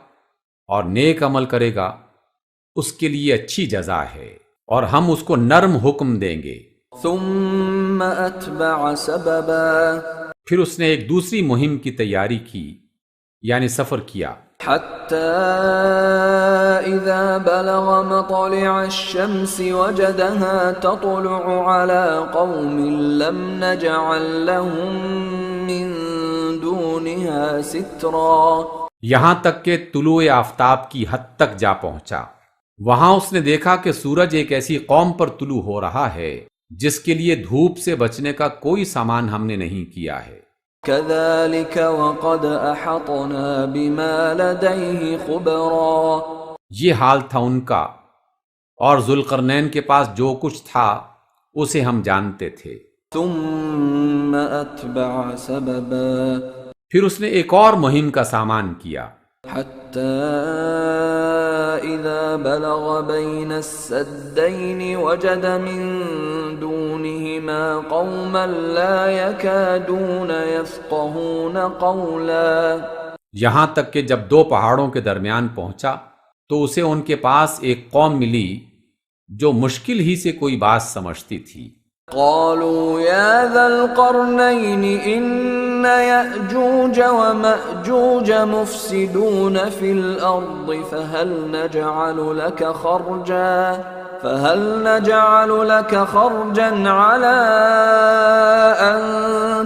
اور نیک عمل کرے گا اس کے لیے اچھی جزا ہے، اور ہم اس کو نرم حکم دیں گے۔ ثُمَّ أَتْبَعَ سَبَبًا۔ پھر اس نے ایک دوسری مہم کی تیاری کی یعنی سفر کیا۔ حتى إذا بلغ مطلع الشمس وجدها تطلع على قوم لم نجعل لهم من دونها سترا. یہاں تک کہ طلوع آفتاب کی حد تک جا پہنچا. وہاں اس نے دیکھا کہ سورج ایک ایسی قوم پر طلوع ہو رہا ہے جس کے لیے دھوپ سے بچنے کا کوئی سامان ہم نے نہیں کیا ہے. كذلك وقد أحطنا بما لديه خبرا. یہ حال تھا ان کا، اور ذوالقرنین کے پاس جو کچھ تھا اسے ہم جانتے تھے. ثم أتبع سببا. پھر اس نے ایک اور مہم کا سامان کیا. حتى إذا بلغ بين السدين وجد من دونهما قوما لا يكادون يفقهون قولا. یہاں تک کہ جب دو پہاڑوں کے درمیان پہنچا تو اسے ان کے پاس ایک قوم ملی جو مشکل ہی سے کوئی بات سمجھتی تھی. قالوا يا ذا القرنين إن يأجوج ومأجوج مفسدون في الأرض فهل نجعل لك خرجا على أن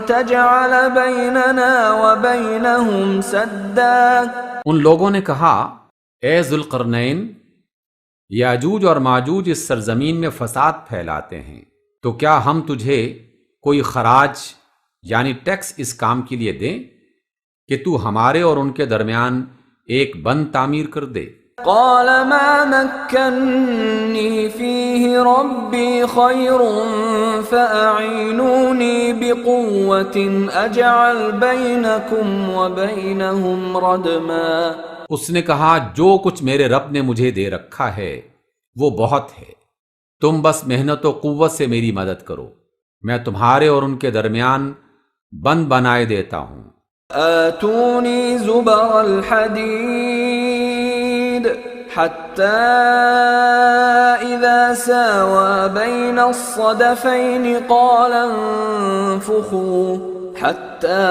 تجعل بيننا وبينهم سدا. ان لوگوں نے کہا، اے ذوالقرنین، یاجوج اور ماجوج اس سرزمین میں فساد پھیلاتے ہیں، تو کیا ہم تجھے کوئی خراج یعنی ٹیکس اس کام کے لیے دیں کہ تو ہمارے اور ان کے درمیان ایک بند تعمیر کر دے؟ قال ما مكنني فيه ربي خير فأعينوني بقوة أجعل بينكم وبينهم ردما. اس نے کہا، جو کچھ میرے رب نے مجھے دے رکھا ہے وہ بہت ہے، تم بس محنت و قوت سے میری مدد کرو، میں تمہارے اور ان کے درمیان بند بنائے دیتا ہوں. آتونی زبر الحدید حتى إذا ساوى بين الصدفين قال انفخوا حتى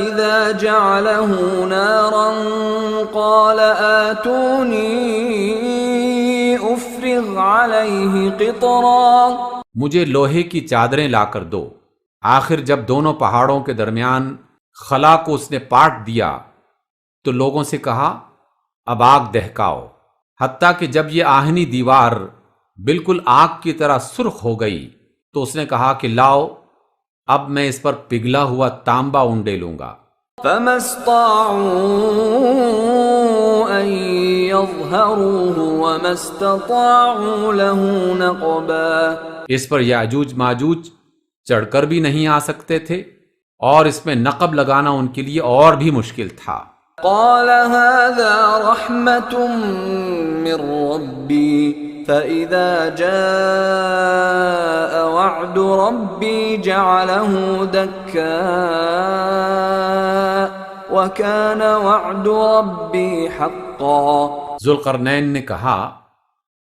إذا جعله نارا قال آتوني أفرغ عليه قطرا. مجھے لوہے کی چادریں لا کر دو. آخر جب دونوں پہاڑوں کے درمیان خلا کو اس نے پاٹ دیا تو لوگوں سے کہا، اب آگ دہکاؤ. حتیٰ کہ جب یہ آہنی دیوار بالکل آگ کی طرح سرخ ہو گئی تو اس نے کہا کہ لاؤ، اب میں اس پر پگھلا ہوا تانبا اونڈے لوں گا. فما استطاعوا أن يظهروه وما استطاعوا له نقبا. اس پر یاجوج ماجوج چڑھ کر بھی نہیں آ سکتے تھے، اور اس میں نقب لگانا ان کے لیے اور بھی مشکل تھا. قال هذا رحمة من ربي فإذا جاء وعد ربي جعله دكا وكان وعد ربي حقا. ذوالقرنین نے کہا،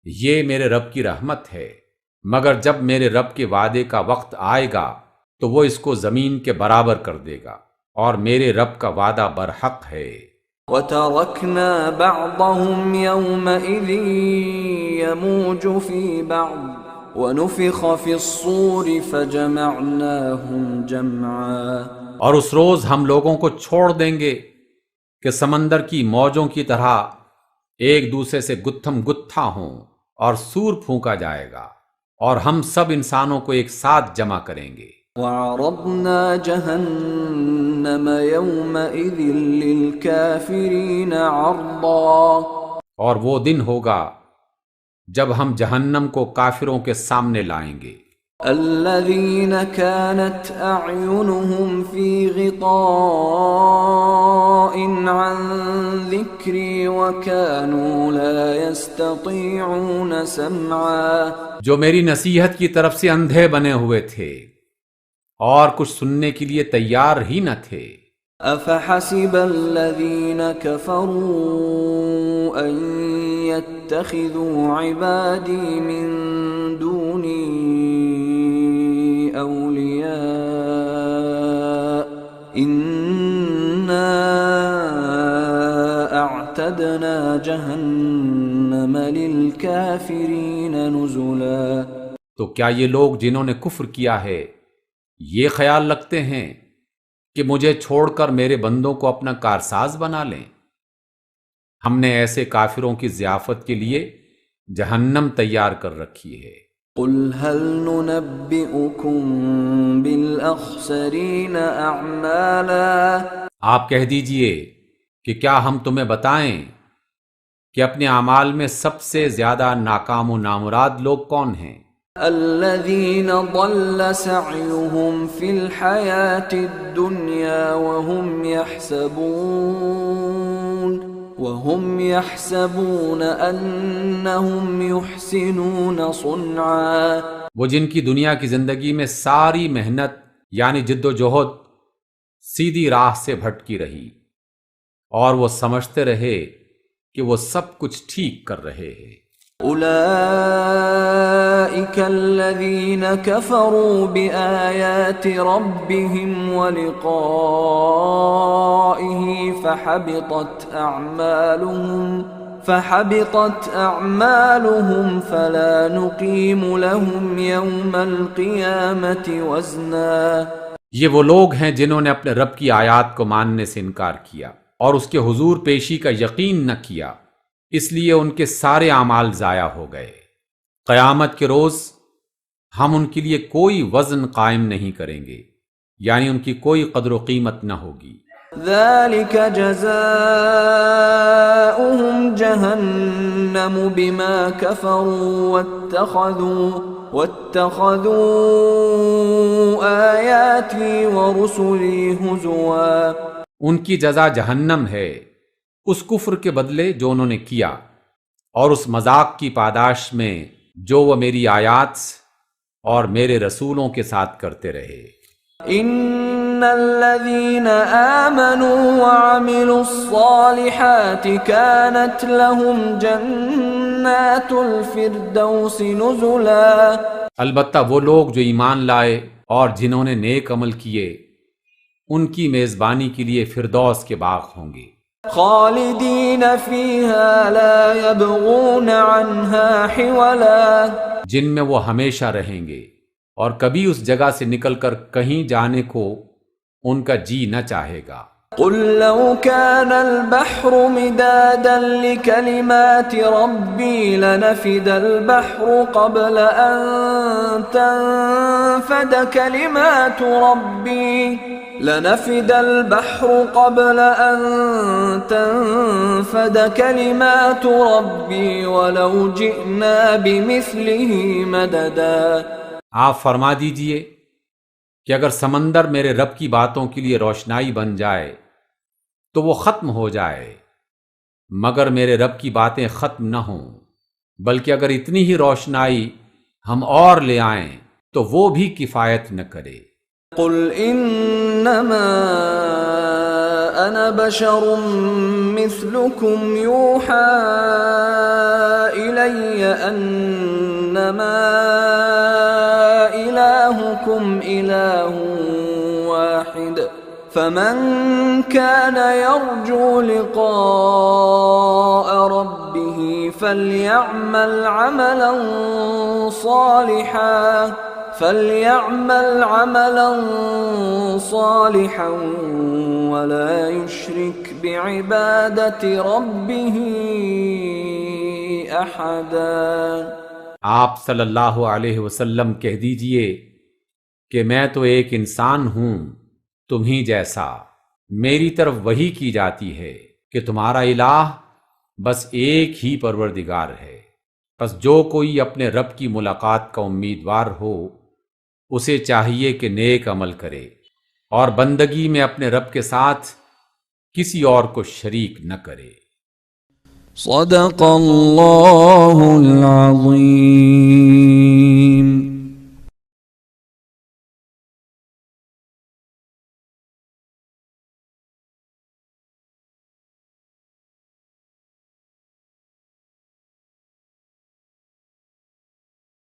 یہ میرے رب کی رحمت ہے، مگر جب میرے رب کے وعدے کا وقت آئے گا تو وہ اس کو زمین کے برابر کر دے گا، اور میرے رب کا وعدہ برحق ہے. وَتَرَكْنَا بَعْضَهُمْ يَوْمَئِذٍ يَمُوجُ فِي بَعْضٍ وَنُفِخَ فِي الصُّورِ فَجَمَعْنَاهُمْ جَمْعًا. اور اس روز ہم لوگوں کو چھوڑ دیں گے کہ سمندر کی موجوں کی طرح ایک دوسرے سے گتھم گتھا ہوں، اور سور پھونکا جائے گا، اور ہم سب انسانوں کو ایک ساتھ جمع کریں گے. وَعَرَضْنَا جَهَنَّمَ يَوْمَئِذٍ لِلْكَافِرِينَ عَرْضًا. اور وہ دن ہوگا جب ہم جہنم کو کافروں کے سامنے لائیں گے. الَّذِينَ كَانَتْ أَعْيُنُهُمْ فِي غِطَاءٍ عَنْ ذِكْرِي وَكَانُوا لَا يَسْتَطِيعُونَ سَمْعًا. جو میری نصیحت کی طرف سے اندھے بنے ہوئے تھے اور کچھ سننے کے لیے تیار ہی نہ تھے. أَفَحَسِبَ الَّذِينَ كَفَرُوا أَن يَتَّخِذُوا عِبَادِي مِن دُونِي أَوْلِيَاءَ إِنَّا وأعتدنا جهنم للكافرين نزلا۔ تو کیا یہ لوگ جنہوں نے کفر کیا ہے یہ خیال رکھتے ہیں کہ مجھے چھوڑ کر میرے بندوں کو اپنا کارساز بنا لیں؟ ہم نے ایسے کافروں کی ضیافت کے لیے جہنم تیار کر رکھی ہے۔ قل هل ننبئكم بالأخسرين أعمالا، آپ کہہ دیجئے کہ کیا ہم تمہیں بتائیں کہ اپنے اعمال میں سب سے زیادہ ناکام و نامراد لوگ کون ہیں؟ الذين ضل سعيهم في الحياة الدنيا وهم يحسبون أنهم يحسنون صنعا، وہ جن کی دنیا کی زندگی میں ساری محنت یعنی جد و جہد سیدھی راہ سے بھٹکی رہی اور وہ سمجھتے رہے کہ وہ سب کچھ ٹھیک کر رہے ہیں۔ أولئك الذين كفروا بآيات ربهم ولقائه فحبطت أعمالهم فلا نقيم لهم يوم القيامة وزنا۔ یہ وہ لوگ ہیں جنہوں نے اپنے رب کی آیات کو ماننے سے انکار کیا اور اس کے حضور پیشی کا یقین نہ کیا، اس لیے ان کے سارے اعمال ضائع ہو گئے۔ قیامت کے روز ہم ان کے لیے کوئی وزن قائم نہیں کریں گے، یعنی ان کی کوئی قدر و قیمت نہ ہوگی۔ ذلك جزاؤهم جهنم بما كفروا واتخذوا آياتي ورسلي هزوا۔ ان کی جزا جہنم ہے اس کفر کے بدلے جو انہوں نے کیا اور اس مذاق کی پاداش میں جو وہ میری آیات اور میرے رسولوں کے ساتھ کرتے رہے۔ ان الذين آمنوا وعملوا الصالحات كانت لهم جنات الفردوس نزلا۔ البتہ وہ لوگ جو ایمان لائے اور جنہوں نے نیک عمل کیے ان کی میزبانی کے لیے فردوس کے باغ ہوں گے۔ خالدین فیہا لا یبغون عنہا حولا، جن میں وہ ہمیشہ رہیں گے اور کبھی اس جگہ سے نکل کر کہیں جانے کو ان کا جی نہ چاہے گا۔ قل لو كان البحر مدادا لكلمات ربي لنفد البحر قبل أن تنفد كلمات ربي ولو جئنا بمثله مددا۔ آپ فرما دیجئے کہ اگر سمندر میرے رب کی باتوں کے لیے روشنائی بن جائے تو وہ ختم ہو جائے، مگر میرے رب کی باتیں ختم نہ ہوں، بلکہ اگر اتنی ہی روشنائی ہم اور لے آئیں تو وہ بھی کفایت نہ کرے۔ قل انما انا بشر مثلكم يوحى الي انما الهكم اله واحد فمن كان يرجو لقاء ربه فليعمل عملا صالحا ولا يشرك بعبادة ربه أحدا۔ آپ صلی اللہ علیہ وسلم کہہ دیجئے کہ میں تو ایک انسان ہوں تمہیں جیسا، میری طرف وحی کی جاتی ہے کہ تمہارا الہ بس ایک ہی پروردگار ہے، پس جو کوئی اپنے رب کی ملاقات کا امیدوار ہو اسے چاہیے کہ نیک عمل کرے اور بندگی میں اپنے رب کے ساتھ کسی اور کو شریک نہ کرے۔ صدق اللہ العظیم۔